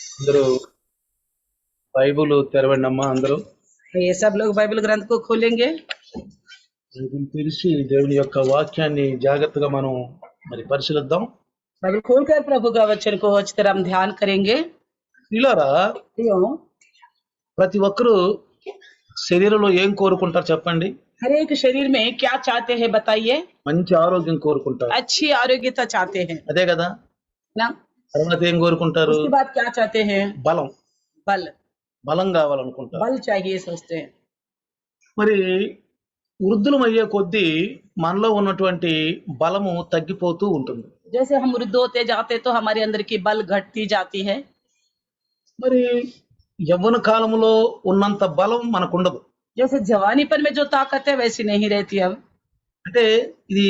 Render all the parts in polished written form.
అందరూ బైబిల్ తెరవండి అమ్మా అందరూ. तो ये सब लोग बाइबल ग्रंथ को खोलेंगे। బైబిల్ తెరిచి దేవుని యొక్క వాక్యాన్ని జాగ్రత్తగా మనం మరి పరిశీలిద్దాం. बाइबल खोलकर प्रभु का वचन को अच्छी तरह हम ध्यान करेंगे। పిల్లరా, क्यों? ప్రతి ఒక్కరూ శరీరంలో ఏం కోరుకుంటారు చెప్పండి? हर एक शरीर में क्या चाहते हैं बताइए? మంచి ఆరోగ్యం కోరుకుంటారు, अच्छी आरोग्यता चाहते हैं అదే కదా. ना। తర్వాత ఏం కోరుకుంటారు? उसके बाद क्या चाहते हैं? బలం, बल, బలం కావాలనుకుంటారు. बल चाहिए सोचते हैं। మరి వృద్ధులమయ్యే కొద్దీ మనలో ఉన్నటువంటి బలము తగ్గిపోతూ ఉంటుంది. जैसे हम वृद्ध होते जाते तो हमारे अंदर की बल घटती जाती है। మరి యవ్వన కాలంలో ఉన్నంత బలం మనకు ఉండదు. जैसे जवानीपन में जो ताकत है वैसी नहीं रहती अब। అంటే ఇది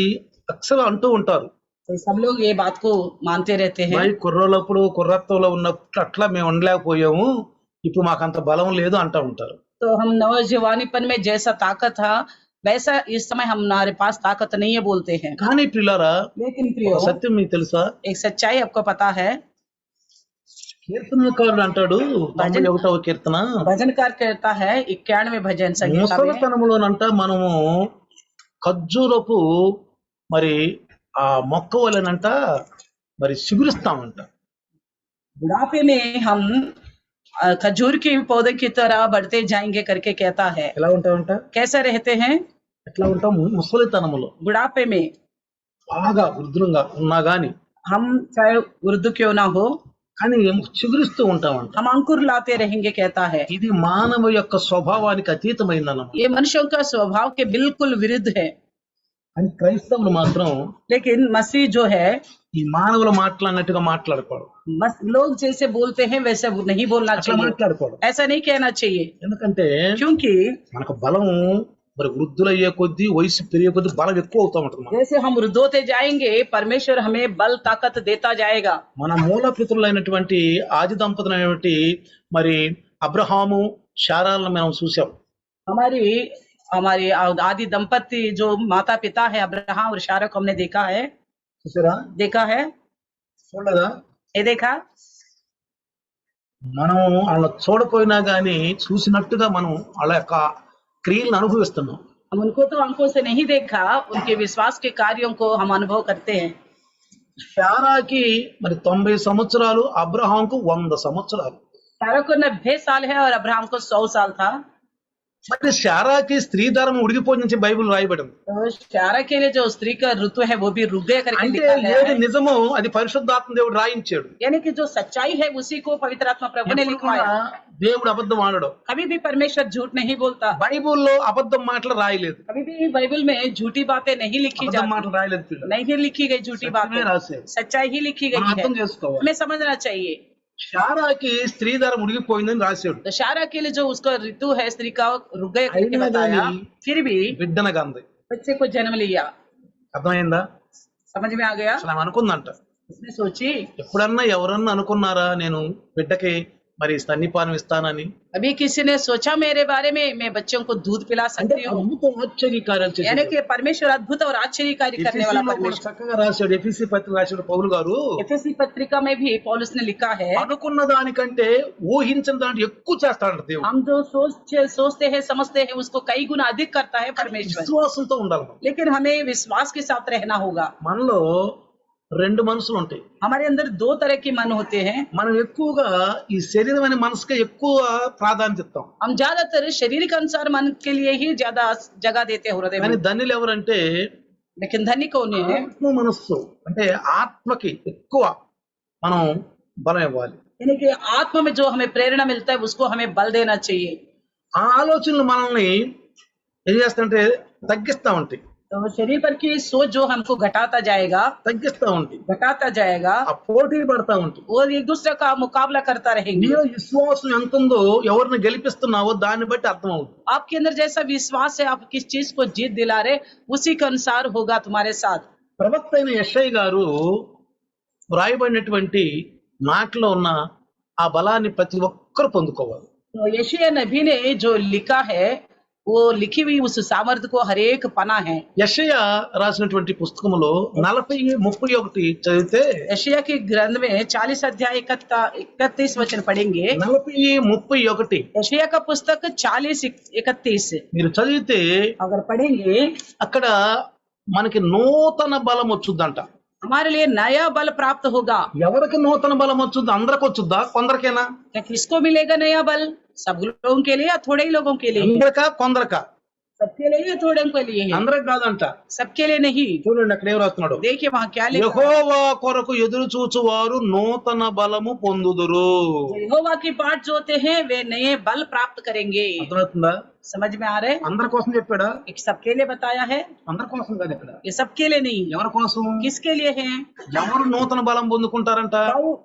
అక్సలు అంటూ ఉంటారు, तो सब लोग ये बात को मानते रहते हैं। మరి కుర్రోళ్ళప్పుడు కుర్రత్వంలో ఉన్నప్పుడు అట్లా మేము ఉండలేకపోయాము, ఇప్పుడు మాకు అంత బలం లేదు అంటూ ఉంటారు. तो हम नौजवानीपन में जैसा ताकत था वैसा इस समय हमारे पास ताकत नहीं है बोलते हैं। కానీ పిల్లరా, लेकिन प्रियो, సత్యం మీకు తెలుసా? एक सच्चाई आपको पता है। కీర్తనకారుడు అంటాడు 91వ కీర్తన, भजनकार कहता है 91वें भजन संहिता में, ముసలితనములోనంట మనము ఖర్జూరపు మరి ఆ మొక్క వలనంట మరి సిగురిస్తామంట. बुढ़ापे में हम खजूर के पौधे की तरह बढ़ते जाएंगे करके कहता है। ఎలా ఉంటామంట? कैसे रहते हैं? ఎట్లా ఉంటాం? ముసలితనములో बुढ़ापे में బాగా వృద్ధులుగా ఉన్నా గాని हम चाहे वृद्ध क्यों ना हो కానీ చిగురిస్తూ ఉంటామంట. हम अंकुर लाते रहेंगे कहता है। ఇది మానవ యొక్క స్వభావానికి అతీతమైందన్నమాట. ये मनुष्यों का स्वभाव के बिल्कुल विरुद्ध है। అని క్రైస్తవులు మాత్రం लेकिन मसीह जो है ఈ మానవులు మాట్లాడినట్టుగా మాట్లాడకూడదు, लोग जैसे बोलते हैं वैसे नहीं बोलना అట్లా चाहिए, మాట్లాడకూడదు. ऐसा नहीं कहना चाहिए। ఎందుకంటే क्योंकि మనకు బలం మరి వృద్ధులయ్యే కొద్దీ వయసు పెరిగే కొద్దీ బలం ఎక్కువ అవుతా ఉంటుంది. जैसे हम वृद्ध होते जाएंगे परमेश्वर हमें बल ताकत देता जाएगा। మన మూల పితరులైనటువంటి ఆది దంపతులైనటువంటి మరి అబ్రహాము శారాలను మనం చూసాం. हमारी हमारी आदि दंपति जो माता पिता है अब्राहम और शारा को हमने देखा है। చూసారా? देखा है? చూడలేదా? ये देखा? మనం వాళ్ళ చూడపోయినా గానీ చూసినట్టుగా మనం వాళ్ళ యొక్క క్రియలను అనుభవిస్తున్నాం. हम उनको तो आंखों से नहीं देखा, उनके विश्वास के कार्यों को हम अनुभव करते हैं। శారాకి మరి 90 సంవత్సరాలు, అబ్రహాంకు 100 సంవత్సరాలు. शारा को 90 साल है और अब्राहम को 100 साल था। మరి శారాకి స్త్రీ ధర్మం ఉడిగిపోయించి బైబిల్ రాయబడింది. तो शारा के लिए जो स्त्री का ऋतु है वो भी रुक गया करके అంటే लिखा ఏది है। నిజమో అది పరిశుద్ధాత్మ దేవుడు రాయించాడు. यानी कि जो सच्चाई है उसी को पवित्र आत्मा प्रभु ने ఎప్పుడు కూడా लिखवाया। దేవుడు అబద్ధం ఆడడు. कभी भी परमेश्वर झूठ नहीं बोलता। బైబిల్లో అబద్ధం మాటలు రాయలేదు, कभी भी बाइबल में झूठी बातें नहीं लिखी అబద్ధం जाती, మాటలు రాయలేదు పిల్లలు. नहीं लिखी गई झूठी సత్యమే बातें, రాశారు. सच्चाई ही लिखी మనం गई है। అర్థం చేసుకోవాలి. हमें समझना चाहिए। శారాకి స్త్రీ ధర్మం ఉడిగిపోయిందని రాశాడు. तो शारा के लिए जो उसका ऋतु है स्त्री का रुक गए करके అయినా बताया, గానీ फिर भी బిడ్డనగంది. बच्चे को जन्म लिया। అర్థమైందా? समझ में आ गया? అసలు ఆమె అనుకుందంట, उसने सोची, ఎప్పుడన్నా ఎవరన్నా అనుకున్నారా నేను బిడ్డకి మరి స్తన్యపానం ఇస్తానని? अभी किसी ने सोचा मेरे बारे में मैं बच्चों को दूध पिला అంటే सकती हूँ? అద్భుతం ఆశ్చర్య కార్యాలు यानी చేశాడు. कि परमेश्वर अद्भुत और आश्चर्य कार्य करने वाला ఎఫెసీలో కూడా परमेश्वर। చక్కగా రాశాడు. ఎఫెసీ పత్రిక రాశాడు పౌలు గారు, एफएसी पत्रिका में भी पौलुस ने लिखा है, అనుకున్న దానికంటే ఊహించిన దాంట్లో ఎక్కువ చేస్తాడంట దేవుడు. हम जो सोचते हैं समझते हैं उसको कई गुना अधिक करता है परमेश्वर। విశ్వాసంతో ఉండాలి మనం. लेकिन हमें विश्वास के साथ रहना होगा। మనలో రెండు మనసులు ఉంటాయి. हमारे अंदर दो तरह के मन होते हैं। మనం ఎక్కువగా ఈ శరీరం అనే మనసుకే ఎక్కువ ప్రాధాన్యత ఇస్తాం. हम ज्यादातर शरीर के अनुसार मन के लिए ही ज्यादा जगह देते हैं हृदय కానీ में। ధన్యులు ఎవరంటే लेकिन धनी कौन है? ఆత్మ మనస్సు, అంటే ఆత్మకి ఎక్కువ మనం బలం ఇవ్వాలి. यानी कि आत्मा में जो हमें प्रेरणा मिलता है उसको हमें बल देना चाहिए। ఆ ఆలోచనలు మనల్ని ఏం చేస్తాయంటే తగ్గిస్తా ఉంటాయి, तो शरीर पर की सोच जो हमको घटाता जाएगा ఆ పోటీ పడతా ఉంటాయి. और एक दूसरे का मुकाबला करता रहेंगे। నీలో విశ్వాసం ఎంత ఉందో ఎవరిని గెలిపిస్తున్నావో దాన్ని బట్టి అర్థం అవుతుంది. आपके अंदर जैसा विश्वास है आप किस चीज को जीत दिला रहे उसी के अनुसार होगा तुम्हारे साथ। ప్రవక్త అయిన యెషయా గారు వ్రాయబడినటువంటి మాటలో ఉన్న ఆ బలాన్ని ప్రతి ఒక్కరు పొందుకోవాలి. तो यशायाह नबी ने जो लिखा है वो लिखी हुई उस सामर्थ्य को हर एक पना है। యెషయా రాసినటువంటి పుస్తకములో 40:31 చదివితే यशायाह के ग्रंथ में 40 अध्याय 31 वचन पढ़ेंगे। 40:31 यशायाह का पुस्तक 40:31 మీరు చదివితే अगर पढ़ेंगे అక్కడ మనకి నూతన బలం వచ్చుద్దంట. हमारे लिए नया बल प्राप्त होगा। ఎవరికి నూతన బలం వచ్చుద్ది? అందరికి వచ్చుద్దా? కొందరికేనా? क्या किसको मिलेगा नया बल? सब लोगों के लिए या थोड़े ही लोगों के लिए? అందరికా కొందరికా? सबके लिए या थोड़े के लिए है? అందరికి కాదంట. सबके लिए नहीं। చూడండి అక్కడ ఏం రాస్తున్నాడు. देखिए वहाँ क्या लिखा है? యెహోవా కొరకు ఎదురు చూచువారు నూతన బలము పొందుదురు. यहोवा की बाट जोते हैं वे नए बल प्राप्त करेंगे। అర్థమవుతుందా? समझ में आ रहे? అందరి కోసం చెప్పాడా? एक सबके लिए बताया है, అందరి కోసం కాదు ఇక్కడ. ये सबके लिए नहीं। ఎవరి కోసం? किसके लिए है? ఎవరు నూతన బలం పొందుకుంటారంట?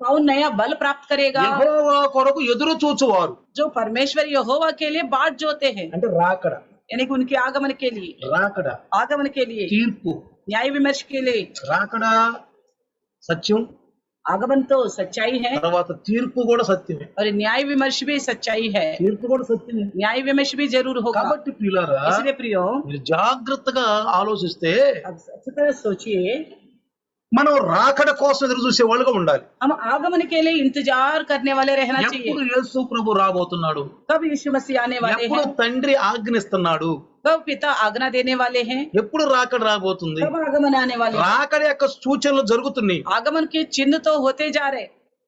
कौन नया बल प्राप्त करेगा? యెహోవా కొరకు ఎదురు చూచువారు. जो परमेश्वर यहोवा के लिए बाट जोते हैं, అంటే రాకడ, यानी कि उनके आगमन के लिए, రాకడ, आगमन के लिए, తీర్పు, न्याय विमर्श के लिए। రాకడ సత్యం, आगमन तो सच्चाई है తర్వాత తీర్పు కూడా సత్యమే. और न्याय विमर्श भी सच्चाई है। తీర్పు కూడా సత్యమే. न्याय विमर्श भी जरूर होगा। కాబట్టి ప్రియులారా, इसलिए प्रियो మీరు జాగ్రత్తగా ఆలోచిస్తే अब अच्छी तरह सोचिए, మనం రాకడ కోసం ఎదురు చూసే వాళ్ళుగా ఉండాలి. हम आगमन के लिए इंतजार करने वाले रहना चाहिए। ఎప్పుడు యేసు ప్రభు రాబోతున్నాడు? कब यीशु मसीह आने वाले ఎప్పుడు हैं? తండ్రి ఆజ్ఞనిస్తున్నాడు? कब पिता आज्ञा देने वाले हैं? ఎప్పుడు రాకడ రాబోతుంది? कब आगमन आने वाले हैं? రాకడ యొక్క సూచనలు జరుగుతున్నాయి. आगमन के चिन्ह तो होते जा रहे।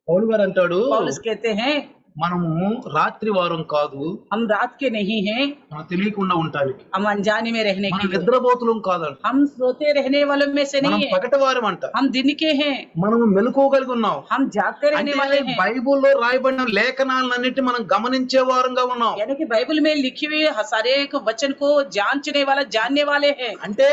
పౌలు గారు అంటాడు, पौलुस कहते हैं మనము రాత్రి వారం కాదు, हम रात के नहीं हैं, మనం తెలియకుండా ఉంటానికి. हम अनजाने में रहने के మనం लिए। నిద్రపోతులం కాదంట, हम सोते रहने वालों में से మనం नहीं है, పగటి వారం అంట. हम दिन के हैं, మనము మెలకువగలిగి ఉన్నాం. हम जागते रहने वाले అంటే हैं। బైబిల్లో రాయబడిన లేఖనాలన్నిటి మనం గమనించే వారంగా ఉన్నాం. यानी कि बाइबल में लिखी हुई हर एक वचन को जांचने वाला, जानने वाले हैं। అంటే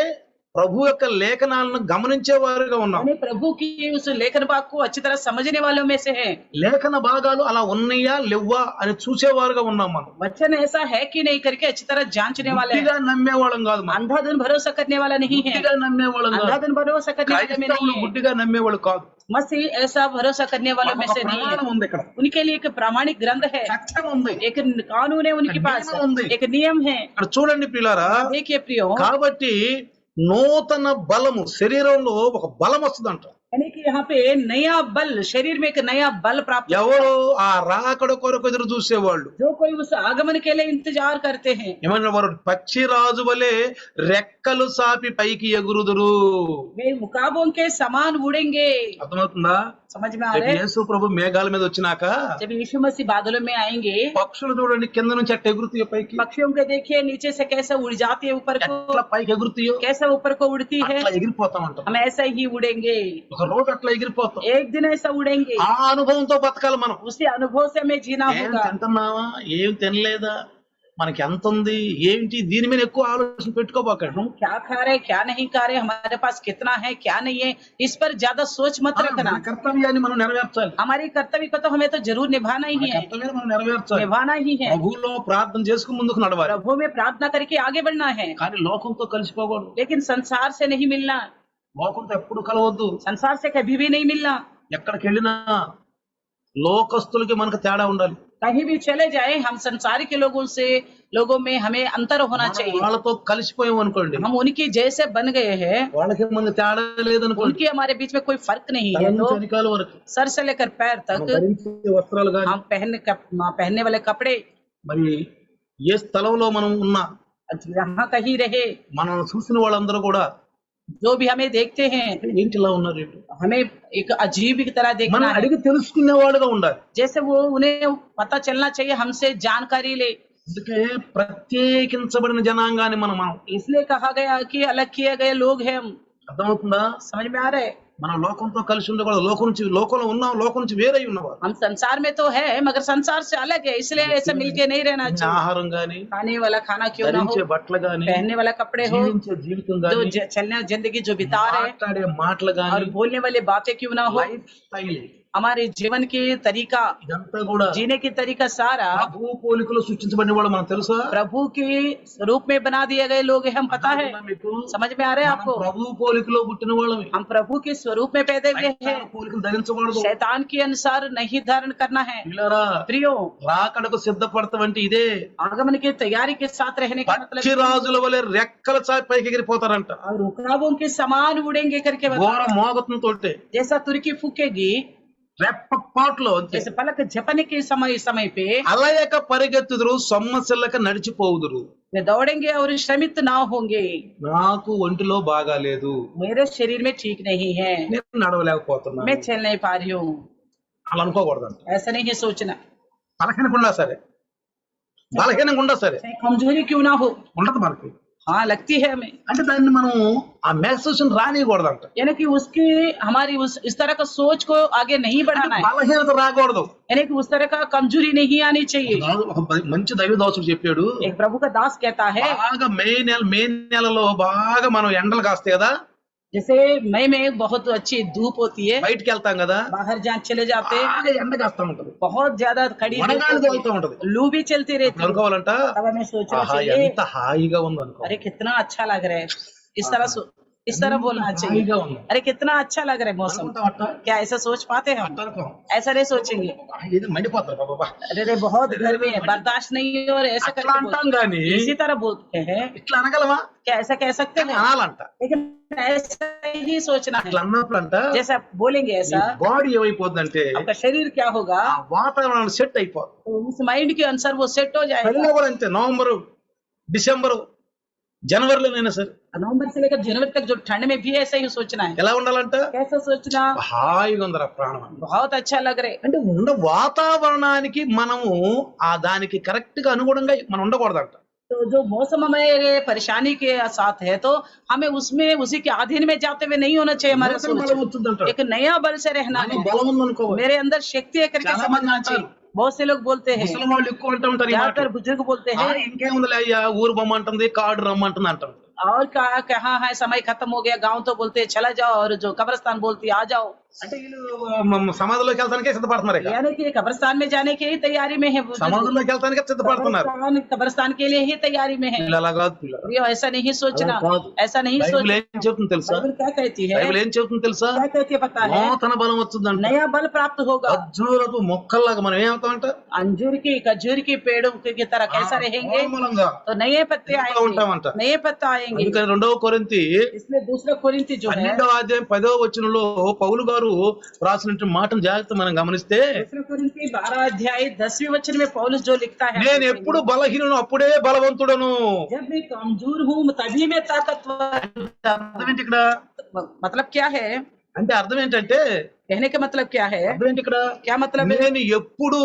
ప్రభు యొక్క లేఖనాలను గమనించే వారుగా ఉన్నాం. यानी प्रभु की उस लेखन भाग को अच्छी तरह समझने वालों में से हैं। లేఖన భాగాలు అలా ఉన్నాయా లేవా అని చూసేవారుగా ఉన్నాం. మనం वचन ऐसा है कि नहीं करके अच्छी तरह जांचने वाले గుడ్డిగా हैं। నమ్మేవాళ్ళం కాదు, మనం अंधाधुन भरोसा करने वाला नहीं है, గుడ్డిగా నమ్మేవాళ్ళం కాదు. अंधाधुन भरोसा करने वाले में క్రైస్తవులు नहीं है। గుడ్డిగా నమ్మేవాళ్ళు కాదు. मसीह ऐसा भरोसा करने वालों में ఒక से नहीं ప్రమాణం है। ఉంది, ఇక్కడ उनके लिए एक प्रामाणिक ग्रंथ है, చట్టం ఉంది, एक कानून है उनके पास, नियम ఉంది. एक नियम है। ఇక్కడ చూడండి ప్రియులారా. देखिए प्रियो, కాబట్టి నూతన బలము, శరీరంలో ఒక బలం వస్తుందంట. यानी कि यहाँ पे नया बल, शरीर में एक नया बल प्राप्त। ఎవరు? ఆ రాకడ కొరకు ఎదురు చూసేవాళ్ళు. जो कोई उस आगमन के लिए इंतजार करते हैं, ఏమన్నా వారు పక్షి రాజు వలె రెక్కలు సాపి పైకి ఎగురుదురు. वे मुकाबों के समान उड़ेंगे। అర్థమవుతుందా? समझ में आ రేపు रहे? యేసు ప్రభు మేఘాల మీద వచ్చినాక जब यीशु मसीह बादलों में आएंगे, పక్షులు చూడండి కింద నుంచి అట్ట ఎగురుతాయో పైకి, पक्षियों को देखिए नीचे से कैसे उड़ जाती है, ऊपर ఎట్లా को పైకి ఎగురుతాయో कैसे ऊपर को उड़ती है। అట్లా ఎగిరిపోతా ఉంటాం. हम ऐसा ही उड़ेंगे, ఒక రోజు అట్లా ఎగిరిపోతాం. एक दिन ऐसा उड़ेंगे। ఆ అనుభవంతో బతకాలి మనం. उसी अनुभव से हमें जीना ఏం होगा। తింటున్నావా, ఏం తినలేదా, మనకి ఎంత ఉంది, ఏంటి, దీని మీద ఎక్కువ ఆలోచన పెట్టుకోబాకండి. हम क्या खा रहे, क्या नहीं खा रहे, हमारे पास कितना है, क्या नहीं है, इस पर ज्यादा सोच मत रखना। మన కర్తవ్యాన్ని మనం నెరవేర్చాలి. हमारी कर्तव्य को तो हमें तो जरूर निभाना ही మన है, కర్తవ్యాన్ని మనం నెరవేర్చాలి. निभाना ही है। ప్రభువులో ప్రార్థన చేసుకుని ముందుకు నడవాలి. प्रभु में प्रार्थना करके आगे बढ़ना है, కానీ లోకంతో కలిసిపోకూడదు. लेकिन संसार से नहीं मिलना, లోకంతో ఎప్పుడు కలవద్దు. संसार से कभी भी नहीं मिलना। ఎక్కడికి వెళ్ళినా లోకస్తులకి మనకు తేడా ఉండాలి. कहीं भी चले जाए, हम संसार के लोगों में हमें अंतर होना మనం चाहिए। వాళ్ళతో కలిసిపోయాం అనుకోండి, हम उनकी जैसे बन गए हैं, వాళ్ళకి మనకి తేడా లేదనుకోండి. उनकी हमारे बीच में कोई फर्क नहीं తల है, నుంచి तो వెనకాల వరకు सर से लेकर पैर మనం तक ధరించే వస్త్రాలు కానీ, हम पहनने वाले कपड़े, మరి ఏ స్థలంలో మనం ఉన్నా जहाँ कहीं रहे, మనం చూసిన వాళ్ళందరూ కూడా जो भी हमें देखते हैं, ఏంటి ఇలా ఉన్నారు ఏంటి, हमें एक अजीब की तरह మనం देखना है। అడిగి తెలుసుకునేవాడుగా ఉండాలి. जैसे वो उन्हें पता चलना चाहिए, हमसे जानकारी ले। అందుకే ప్రత్యేకించబడిన జనాంగాన్ని మనం इसलिए कहा गया कि अलग किए गए लोग हैं हम। అర్థమవుతుందా? समझ में आ रहे? మనం లోకంతో కలిసి ఉండకూడదు. లోకంలో ఉన్నాం, లోకం నుంచి వేరై ఉన్నవారు. हम संसार में तो है मगर संसार से अलग है, इसलिए ऐसे मिलके नहीं रहना चाहिए। ఆహారం గాని, खाने वाला खाना क्यों ना हो, ధరించే బట్టలు గాని, पहनने वाला कपड़े हो, జీవించే జీవితం जो గాని, चलने जिंदगी जो बिता रहे हैं, మాట్లాడే మాటలు और గాని, बोलने वाली बातें क्यों ना हो, లైఫ్ స్టైల్ हमारे जीवन की तरीका, ఇదంతా కూడా जीने की तरीका सारा ప్రభు పోలికలో సృష్టించబడిన వాళ్ళు మనకు తెలుసా? प्रभु के रूप में बना दिए गए लोग हैं, हम पता है। అర్థమవుతుందా మీకు? समझ में आ रहा है మనం आपको? ప్రభు పోలికలో పుట్టిన వాళ్ళమే. हम प्रभु के स्वरूप में पैदा हुए हैं, సైతాను పోలికలు ధరించకూడదు. शैतान के अनुसार नहीं धारण करना है। పిల్లరా, प्रियो, రాకడకు సిద్ధపడతామంటే ఇదే. आगमन की तैयारी के साथ रहने का పక్షి मतलब రాజుల వలె రెక్కల చాపి పైకి ఎగిరిపోతారంట. और उकरावों के समान उड़ेंगे करके ఘోర बता, మోగతంతోటే जैसा तुर्की फूकेगी, రెప్పపాట్లో అంతే. जैसे पलक झपने के समय पे అలయక పరిగెత్తుదురు, సొమ్మసిల్లక నడిచిపోవుదురు. वे दौड़ेंगे और श्रमित ना होंगे। నాకు ఒంటిలో బాగాలేదు, मेरे शरीर में ठीक नहीं है, నేను నడవలేకపోతున్నాను मैं चल नहीं पा रही हूँ, అలా అనుకోకూడదంట. ऐसा नहीं है सोचना। బలహీనంగా సరే, బలహీనంగా ఉండా సరే चाहे कमजोरी क्यों ना हो, ఉండదు మనకి. हाँ लगती है हमें, అంటే దాన్ని మనం ఆ మెసేజ్ రానియకూడదంట. यानी कि उसकी हमारी इस तरह का सोच को आगे नहीं बढ़ाना है, బలహీనత రాకూడదు. यानी कि उस तरह का कमजोरी नहीं आनी चाहिए। ఒక మంచి దైవదాసుడు చెప్పాడు, एक प्रभु का दास कहता है, బాగా మే నెలలో బాగా మనం ఎండలు కాస్తాయి కదా, जैसे मई में बहुत अच्छी धूप होती है, బయటికి వెళ్తాం కదా, बाहर जहाँ चले जाते हैं బాగా ఎండ కాస్తా ఉంటది, बहुत ज्यादा खड़ी धूप వడగాలి होती తగులుతూ ఉంటది. है, लू भी चलती रहती है। అనుకోవాలంట, तब हमें सोचना ఆహా चाहिए, ఎంత హాయిగా ఉంది అనుకో, अरे कितना अच्छा लग रहा है, इस तरह बोलना चाहिए, హాయిగా ఉంది अरे कितना अच्छा लग रहा है मौसम। అనుకుంటాం. क्या ऐसा सोच पाते हैं हम? అట్ట అనుకోం. ऐसा नहीं सोचेंगे, ఇది మండిపోతారు బాబా, अरे बहुत गर्मी है, बर्दाश्त नहीं है, और ऐसा అట్లా करके అంటాం बोलते గాని हैं। इसी तरह बोलते हैं, ఇట్లా అనగలమా? क्या ऐसा कह सकते కానీ हैं? అనాలంట. लेकिन ऐसा ही सोचना है, అట్లా అన్నప్పుడంట जैसा बोलेंगे ऐसा బాడీ ఏమైపోతుందంటే आपका शरीर क्या होगा, ఆ వాతావరణం సెట్ అయిపోతుంది. तो उस माइंड के अनुसार वो सेट हो जाएगा। పెళ్ళి కూడా అంతే, నవంబరు, డిసెంబరు, జనవరిలోనైనా సరే नवंबर से लेकर जनवरी तक जो ठंड में भी ऐसा ही सोचना है। ఎలా ఉండాలంట? कैसा सोचना? హాయిగా ఉందరా ప్రాణం. बहुत अच्छा लग रहा है, అంటే ఉన్న వాతావరణానికి మనము ఆ దానికి కరెక్ట్ గా అనుగుణంగా మనం ఉండకూడదంట. तो जो मौसम हमारे परेशानी के साथ है, तो हमें उसमें उसी के अधीन में जाते हुए नहीं होना चाहिए। हमारा నూతన బలం सोच వచ్చిందంట. एक नया बल से रहना నాకు है, బలం ఉందనుకోవాలి. मेरे अंदर शक्ति है करके చాలా మంది समझना అంటారు, चाहिए। बहुत से लोग बोलते हैं, ముసలి వాళ్ళు ఎక్కువ అంటూ ఉంటారు ఈ మాట. ज्यादातर बुजुर्ग बोलते ఆ, हैं, ఇంకేముందిలే అయ్యా, ఊరు బొమ్మంటుంది, కాడు రమ్మంటుంది అంటారు. और कहाँ है, समय खत्म हो गया, गांव तो बोलते हैं चला जाओ, और जो कब्रिस्तान बोलती है आ जाओ। అంటే వీళ్ళు సమాధిలోకి వెళ్తానికే సిద్ధపడుతున్నారు. ఇక यानी कि कब्रिस्तान में जाने की ही तैयारी में है, बुजुर्ग। సమాధిలోకి వెళ్తానికే సిద్ధపడుతున్నారు. कब्रिस्तान के लिए ही तैयारी में है। వీళ్ళు అలా కాదు పిల్లలు. ये ऐसा नहीं सोचना, అలా కాదు. ऐसा नहीं బైబిల్ सोचना। ఏం చెబుతుంది తెలుసా? बाइबल क्या कहती है? బైబిల్ ఏం చెబుతుంది తెలుసా? क्या कहती है पता है? నూతన బలం వచ్చిందంట. नया बल प्राप्त होगा। ఖర్జూరపు మొక్కల్లాగా మనం ఏమవుతామంట? अंजूर की खजूर की पेड़ों की तरह कैसा रहेंगे, కోమలంగా तो नए पत्ते ఇంకా ఉంటామంట. आएंगे, नए पत्ता आएंगे। అందుకని 2వ కొరింథీ इसलिए दूसरा कोरिन्थी जो है, 12వ అధ్యాయం 10వ వచనంలో పౌలు గారు రాసినటువంటి మాటను జాగ్రత్త మనం గమనిస్తే, दूसरा कोरिन्थी 12 अध्याय 10वें वचन में पौलुस जो लिखता है, నేను ఎప్పుడు బలహీనను అప్పుడే బలవంతుడను. जब मैं कमजोर हूँ तभी मैं ताकतवर। అర్థం ఏంటి ఇక్కడ? मतलब क्या है? అంటే అర్థం ఏంటంటే, कहने का मतलब क्या है? అర్థం ఏంటి ఇక్కడ? क्या मतलब है? నేను ఎప్పుడు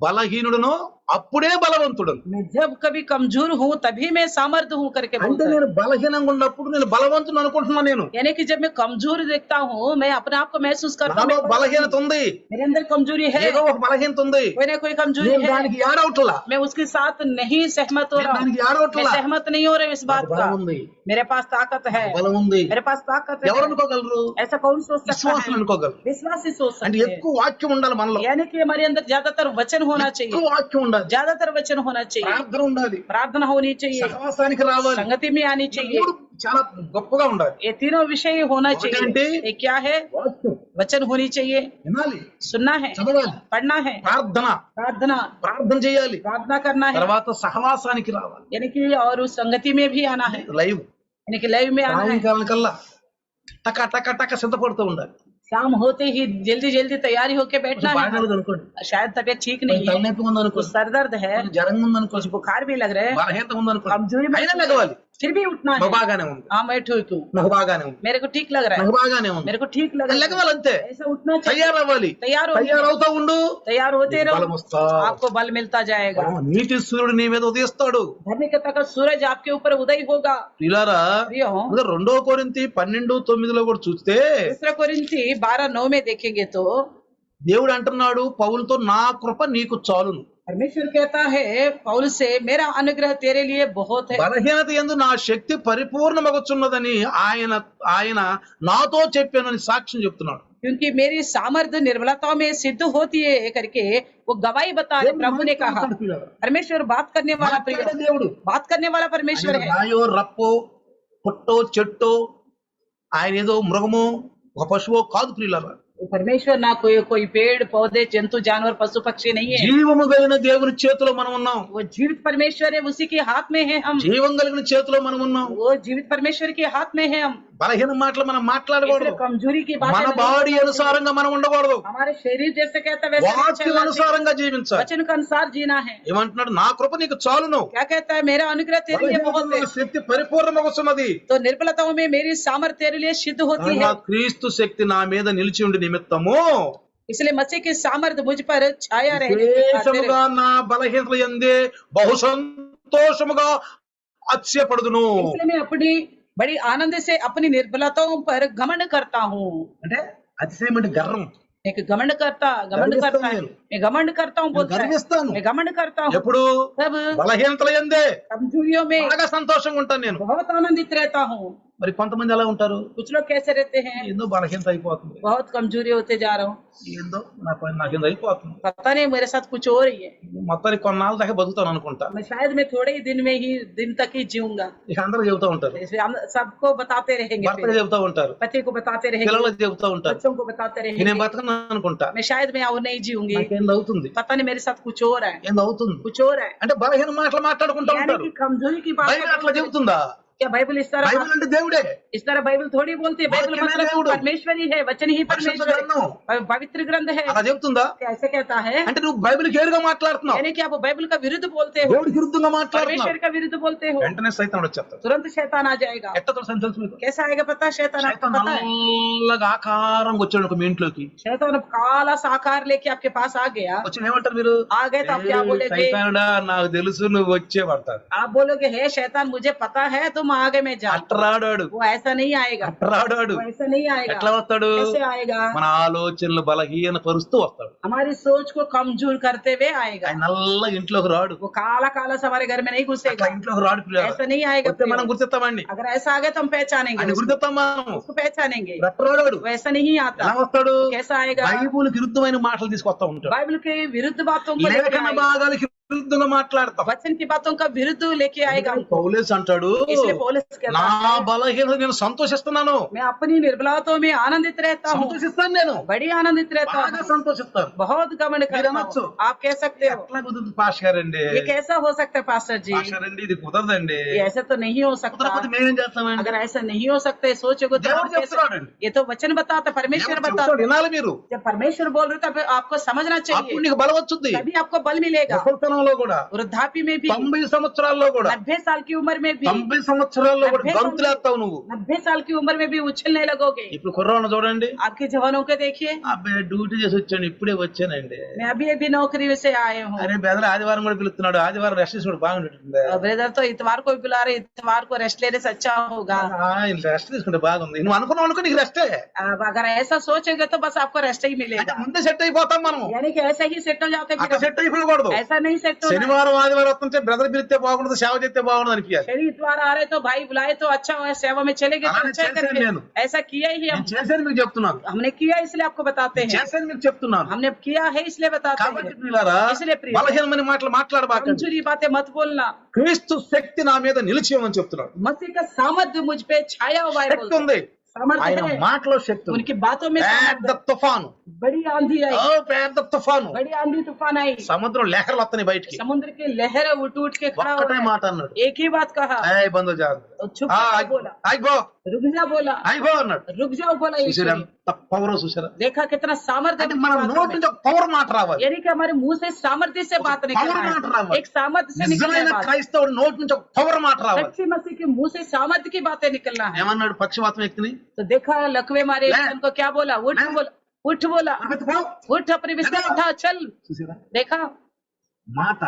బలహీనుడను అప్పుడే బలవంతుడను. मैं जब कभी कमजोर हूँ तभी मैं सामर्थ्य हूँ करके అంటే बोलता है। నేను బలహీనంగా ఉన్నప్పుడు నేను బలవంతుడు అనుకుంటున్నాను. నేను यानी कि जब मैं कमजोर देखता हूँ, मैं अपने आप को महसूस करता हूँ నాలో బలహీనత ఉంది, मेरे अंदर कमजोरी है, ఏదో ఒక బలహీనత ఉంది, कोई ना कोई कमजोरी నేను है। దానికి ఏడవట్లా, मैं उसके साथ नहीं सहमत हो నేను रहा हूँ, దానికి मैं ఏడవట్లా. सहमत नहीं हो रहा हूँ इस बात का। బలం ఉంది, मेरे पास ताकत है, బలం ఉంది. मेरे पास ताकत ఎవరు है। అనుకోగలరు? ऐसा कौन सोच सकता విశ్వాసం है? అనుకోగలరు. विश्वासी सोच అంటే सकते हैं। ఎక్కువ వాక్యం ఉండాలి మనలో, यानी कि हमारे अंदर ज्यादातर वचन होना ఎక్కువ चाहिए, వాక్యం ఉండాలి, ज्यादातर वचन होना चाहिए, ప్రార్థన ఉండాలి, प्रार्थना होनी चाहिए, సహవాసానికి రావాలి, संगति में आनी ఈ चाहिए। మూడు చాలా గొప్పగా ఉండాలి. ये तीनों विषय होना चाहिए। ఒకటేంటి? ये क्या है? వాక్యం वचन होनी चाहिए, వినాలి, सुनना है, చదవాలి, पढ़ना है, ప్రార్థన प्रार्थना చేయాలి, प्रार्थना करना है, తర్వాత సహవాసానికి రావాలి, यानी कि और उस संगति में भी आना है, లైవ్ यानी कि लाइव में आना है। సాయంకాలం కల్లా టక టక టక సిద్ధపడుతూ ఉండాలి. शाम होते ही जल्दी जल्दी तैयारी होके बैठना బాగా है। అనుకోండి, शायद तबीयत ठीक नहीं है, తలనొప్పి ఉందనుకో, कुछ सर दर्द है, జ్వరం कुछ ఉందనుకో, बुखार भी लग रहा है, బలహీనత ఉందనుకో, कमजोरी అయినా महसूस లెగవాలి. है, फिर भी उठना నాకు है। బాగానే ఉంది, हाँ मैं ठीक हूँ, నాకు బాగానే ఉంది, मेरे को ठीक लग रहा है, నాకు బాగానే ఉంది, मेरे को ठीक लग रहा है, లెగవాలంతే, ऐसा उठना चाहिए। తయారవ్వాలి, तैयार हो, తయారవుతా ఉండు, तैयार होते బలం रहो, వస్తా. आपको बल मिलता जाएगा। నీతి సూర్యుడు నీ మీద ఉదయిస్తాడు. धरने के तक सूरज आपके ऊपर उदय होगा। ఇలారా प्रियो, 2వ కొరింథీ 12:9 కూడా చూస్తే दूसरा कोरिन्थी 12:9 में देखेंगे तो దేవుడు అంటున్నాడు పౌలుతో, నా కృప నీకు చాలును. परमेश्वर कहता है पौलुस से, मेरा अनुग्रह तेरे लिए बहुत है, బలహీనత యందు నా శక్తి పరిపూర్ణమగుచున్నదని ఆయన ఆయన నాతో చెప్పానని సాక్ష్యం చెప్తున్నాడు. क्योंकि मेरी सामर्थ्य निर्बलता में सिद्ध होती है करके वो गवाही बता रहे, प्रभु ने कहा। परमेश्वर बात करने वाला మాట్లాడే దేవుడు. बात करने वाला परमेश्वर है। రాయో రప్పో పుట్టో చెట్టో ఆయన ఏదో మృగమో ఒక పశువో కాదు ప్రియులారా. परमेश्वर ना कोई पेड़ पौधे जंतु जानवर पशु पक्षी नहीं है, జీవము కలిగిన దేవుని చేతిలో మనం ఉన్నాం. वो जीवित परमेश्वर है, उसी के हाथ में है हम। జీవం కలిగిన చేతిలో మనం ఉన్నాం. वो जीवित परमेश्वर के हाथ में है हम। బలహీన మాటలు మనం మాట్లాడకూడదు. कमजोरी की बात మన బాడీ అనుసారంగా మనం ఉండకూడదు. हमारे शरीर जैसे कहता है वैसे వాక్యం అనుసారంగా జీవించాలి. वचन के अनुसार जीना है। ఏమంటున్నాడు? నా కృప నీకు చాలును. क्या कहता है? मेरा अनुग्रह तेरे लिए बहुत है। శక్తి పరిపూర్ణమగుచున్నది. तो निर्बलताओं में मेरी सामर्थ्य तेरे लिए सिद्ध होती है। క్రీస్తు శక్తి నా మీద నిలిచి ఉండి నిమిత్తము इसलिए मसीह की सामर्थ्य मुझ पर छाया रहे। విశేషముగా నా బలహీనతల యందే బహు సంతోషముగా అతిశయపడుదును. इसलिए मैं अपनी बड़ी आनंद से अपनी निर्बलताओं पर घमंड करता हूँ। అంటే అతిశయం అంటే గర్వం. एक घमंड करता है, मैं घमंड करता हूँ, बोलता है గర్విస్తాను. मैं घमंड करता हूँ। ఎప్పుడు तब బలహీనతల యందే कमजोरियों में బాగా సంతోషంగా ఉంటాను నేను. बहुत आनंदित रहता हूँ। మరి కొంతమంది ఎలా ఉంటారు? कुछ लोग कैसे रहते हैं? ఏందో బలహీనత అయిపోతుంది, बहुत कमजोरी होते जा रहा हूँ, ఏందో నాకేందో అయిపోతుంది, पता नहीं मेरे साथ कुछ हो रही है, మొత్తానికి కొన్నాళ్ళ దాకా బతుకుతాను అనుకుంటా. मैं शायद मैं थोड़े ही दिन तक ही जीऊंगा। ఇక అందరూ చెబుతూ ఉంటారు, इसलिए हम सबको बताते रहेंगे, భర్తకు చెబుతూ ఉంటారు, पति को बताते रहेंगे, పిల్లలకు చెబుతూ ఉంటారు, बच्चों को बताते నేను रहेंगे, బతకను అనుకుంటా, मैं शायद मैं और नहीं जीऊंगी, నాకేందో అవుతుంది, पता नहीं मेरे साथ कुछ हो रहा है, ఏందో అవుతుంది. कुछ हो रहा है। అంటే బలహీన మాటలు మాట్లాడుకుంటూ यानी ఉంటారు. कि कमजोरी की बात బైబిల్ అట్లా చెబుతుందా? क्या बाइबल इस तरह బైబిల్ అంటే దేవుడే. इस तरह बाइबल थोड़ी बोलती है। बाइबल वाक्य में मतलब దేవుడు. परमेश्वर ही है, वचन ही परमेश्वर है, और पवित्र ग्रंथ है। అలా చెబుతుందా? कैसे कहता है? అంటే నువ్వు బైబిల్కి ఎదురుగా మాట్లాడుతున్నావు, यानी कि आप बाइबल का विरुद्ध बोलते हो, దేవుడికి విరుద్ధంగా మాట్లాడుతున్నావు. परमेश्वर का विरुद्ध बोलते हो, వెంటనే సైతానుడు వచ్చేస్తాడు. तुरंत शैतान आ जाएगा। ఎట్లా తెలుసు మీకు? कैसा आएगा पता है? शैतान आपको సైతాన్ पता है? నల్లగా ఆకారంగా వచ్చాడు ఒక మీ ఇంట్లోకి. शैतान काला सा आकार लेके आपके पास आ गया, వచ్చి ఏమంటారు మీరు? आ गए तो आप क्या बोलेगे? సైతానుడా నాకు తెలుసు నువ్వు వచ్చే పడతాడు. आप बोलोगे हे शैतान मुझे पता है तुम आगे में जा। అట్రాడాడు, वो ऐसा नहीं आएगा, అట్రాడాడు. वो ऐसा नहीं आएगा। ఎట్లా వస్తాడు? कैसे आएगा? మన ఆలోచనలు బలహీన పరుస్తూ వస్తాడు. हमारी सोच को कमजोर करते हुए आएगा। ఆయన నల్లగా ఇంట్లోకి రాడు. वो काला काला से हमारे घर में नहीं అట్లా घुसेगा, ఇంట్లోకి రాడు ప్రియులారా. ऐसा नहीं आएगा। వస్తే మనం గుర్తిస్తామండి, अगर ऐसा आ गया तो हम पहचानेंगे, ఆయన గుర్తిస్తాం మనం. उसको पहचानेंगे। అట్రాడాడు. वैसा नहीं आता। ఎలా వస్తాడు? कैसा आएगा? బైబిల్ విరుద్ధమైన మాటలు తీసుకొస్తా ఉంటాడు. बाइबल के विरुद्ध बातों को लेके లేఖన आएगा, భాగాలకి విరుద్ధంగా మాట్లాడతాం. वचन की बातों का विरुद्ध लेके आएगा। పౌలేస్ అంటాడు, इसलिए पौलुस कहता నా है బలహీనత నేను సంతోషిస్తున్నాను, मैं अपनी निर्बलताओं में आनंदित रहता हूँ, సంతోషిస్తాను, నేను बड़ी आनंदित रहता బాగా हूँ, సంతోషిస్తాను. बहुत घमंड करता అనొచ్చు. हूँ। आप कह सकते हो ఎట్లా కుదురుతుంది పాస్టర్ గారండి? ये कैसा हो सकता है पास्टर जी? పాస్టర్ అండి ఇది కుదరదండి. ये ऐसा तो नहीं हो सकता। కుదరకపోతే మేమేం చేస్తామండి? अगर ऐसा नहीं हो सकता है सोचोगे तो దేవుడు आप कैसे? చెప్తున్నాడండి. ये तो वचन बताता, परमेश्वर దేవుడు बताता। చెప్తాడు, వినాలి మీరు. जब परमेश्वर बोल रहे तब आपको समझना అప్పుడు चाहिए, నీకు బలం వచ్చింది. तभी आपको बल मिलेगा। ముసలితనంలో కూడా, वृद्धापि में भी, 90 సంవత్సరాల్లో కూడా, 90 साल की उम्र में भी, 90 సంవత్సరాల్లో కూడా 90 साल గంతులేస్తావు నువ్వు. 90 साल की उम्र में भी उछलने लगोगे। ఇప్పుడు కుర్రాళ్ళు చూడండి, आपके जवानों को देखिए, అబ్బాయి డ్యూటీ చేసి వచ్చాను, ఇప్పుడే వచ్చానండి. मैं अभी अभी नौकरी से आए हूँ। అరే బెదర్ ఆదివారం కూడా పిలుస్తున్నాడు, ఆదివారం రెస్ట్ తీసుకోవడం బాగుంటుంది. ब्रदर तो इतवार को भी बुला रहे, इतवार को रेस्ट लेने से अच्छा होगा। రెస్ట్ తీసుకుంటే బాగుంది. నువ్వు అనుకున్నావు అనుకో నీకు రెస్టే. अब अगर ऐसा सोचोगे तो बस आपको रेस्ट ही అంటే मिलेगा, ముందే సెట్ అయిపోతాం మనం. यानी कि ऐसा ही सेट हो जाते हैं। అట్లా సెట్ అయిపోకూడదు. ऐसा नहीं सेट होना है। శనివారం ఆదివారం వస్తుంటే బ్రదర్ పిలిస్తే బాగుండదు, సేవ చేస్తే బాగుండదు అనిపించాలి. शनि इतवार आ रहे तो भाई बुलाए तो अच्छा है, सेवा में चले गए तो అలానే अच्छा చేశాను करके। నేను. ऐसा किया ही हम, నేను చేశాను మీకు చెప్తున్నాను, हमने किया इसलिए आपको बताते हैं, చేశాను మీకు చెప్తున్నాను. हमने किया है इसलिए बताते కాబట్టి हैं। ప్రియులారా, इसलिए प्रिय, బలహీనమైన మాటలు మాట్లాడబాకండి. कमजोरी बातें मत बोलना। క్రీస్తు శక్తి నా మీద నిలిచేయమని చెప్తున్నాడు. मसीह का सामर्थ्य मुझ पे छाया हुआ है, శక్తి ఉంది, सामर्थ्य ఆయన है, మాటలో శక్తి ఉంది. उनकी बातों में పెద్ద తుఫాను, बड़ी आंधी आई, పెద్ద తుఫాను, बड़ी आंधी तूफान आई, సముద్రం లెహర్లు వస్తున్నాయి బయటికి. समुद्र की लहर उठ के खड़ा हो ఒక్కటే गया। మాట అన్నాడు, एक ही बात कहा, ఏయ్ బంధు జాగ్రత్త, और चुप कर बोला, ఆగిపో रुक जा बोला, ఆగిపో అన్నాడు. रुक जाओ बोला यीशु చూసారా ने। ఎంత పవర్ చూసారా? देखा कितना सामर्थ्य అంటే है మన बातों నోటి में। నుంచి ఒక పవర్ మాట రావాలి. यानी कि हमारे मुंह से सामर्थ्य से बात निकलना है, एक सामर्थ्य से निकलना నిజమైన है बात। క్రైస్తవుడు నోటి నుంచి ఒక పవర్ మాట రావాలి. सच्ची मसीह के मुंह से सामर्थ्य की बातें निकलना है। ఏమన్నాడు పక్షవాతం వ్యక్తిని? तो देखा लकवे मारे ले। उनको क्या बोला? उठ ले। बोला, उठ बोला, పరిగెత్తుకో. उठ अपने बिस्तर ले। उठा चल। చూసారా देखा మాట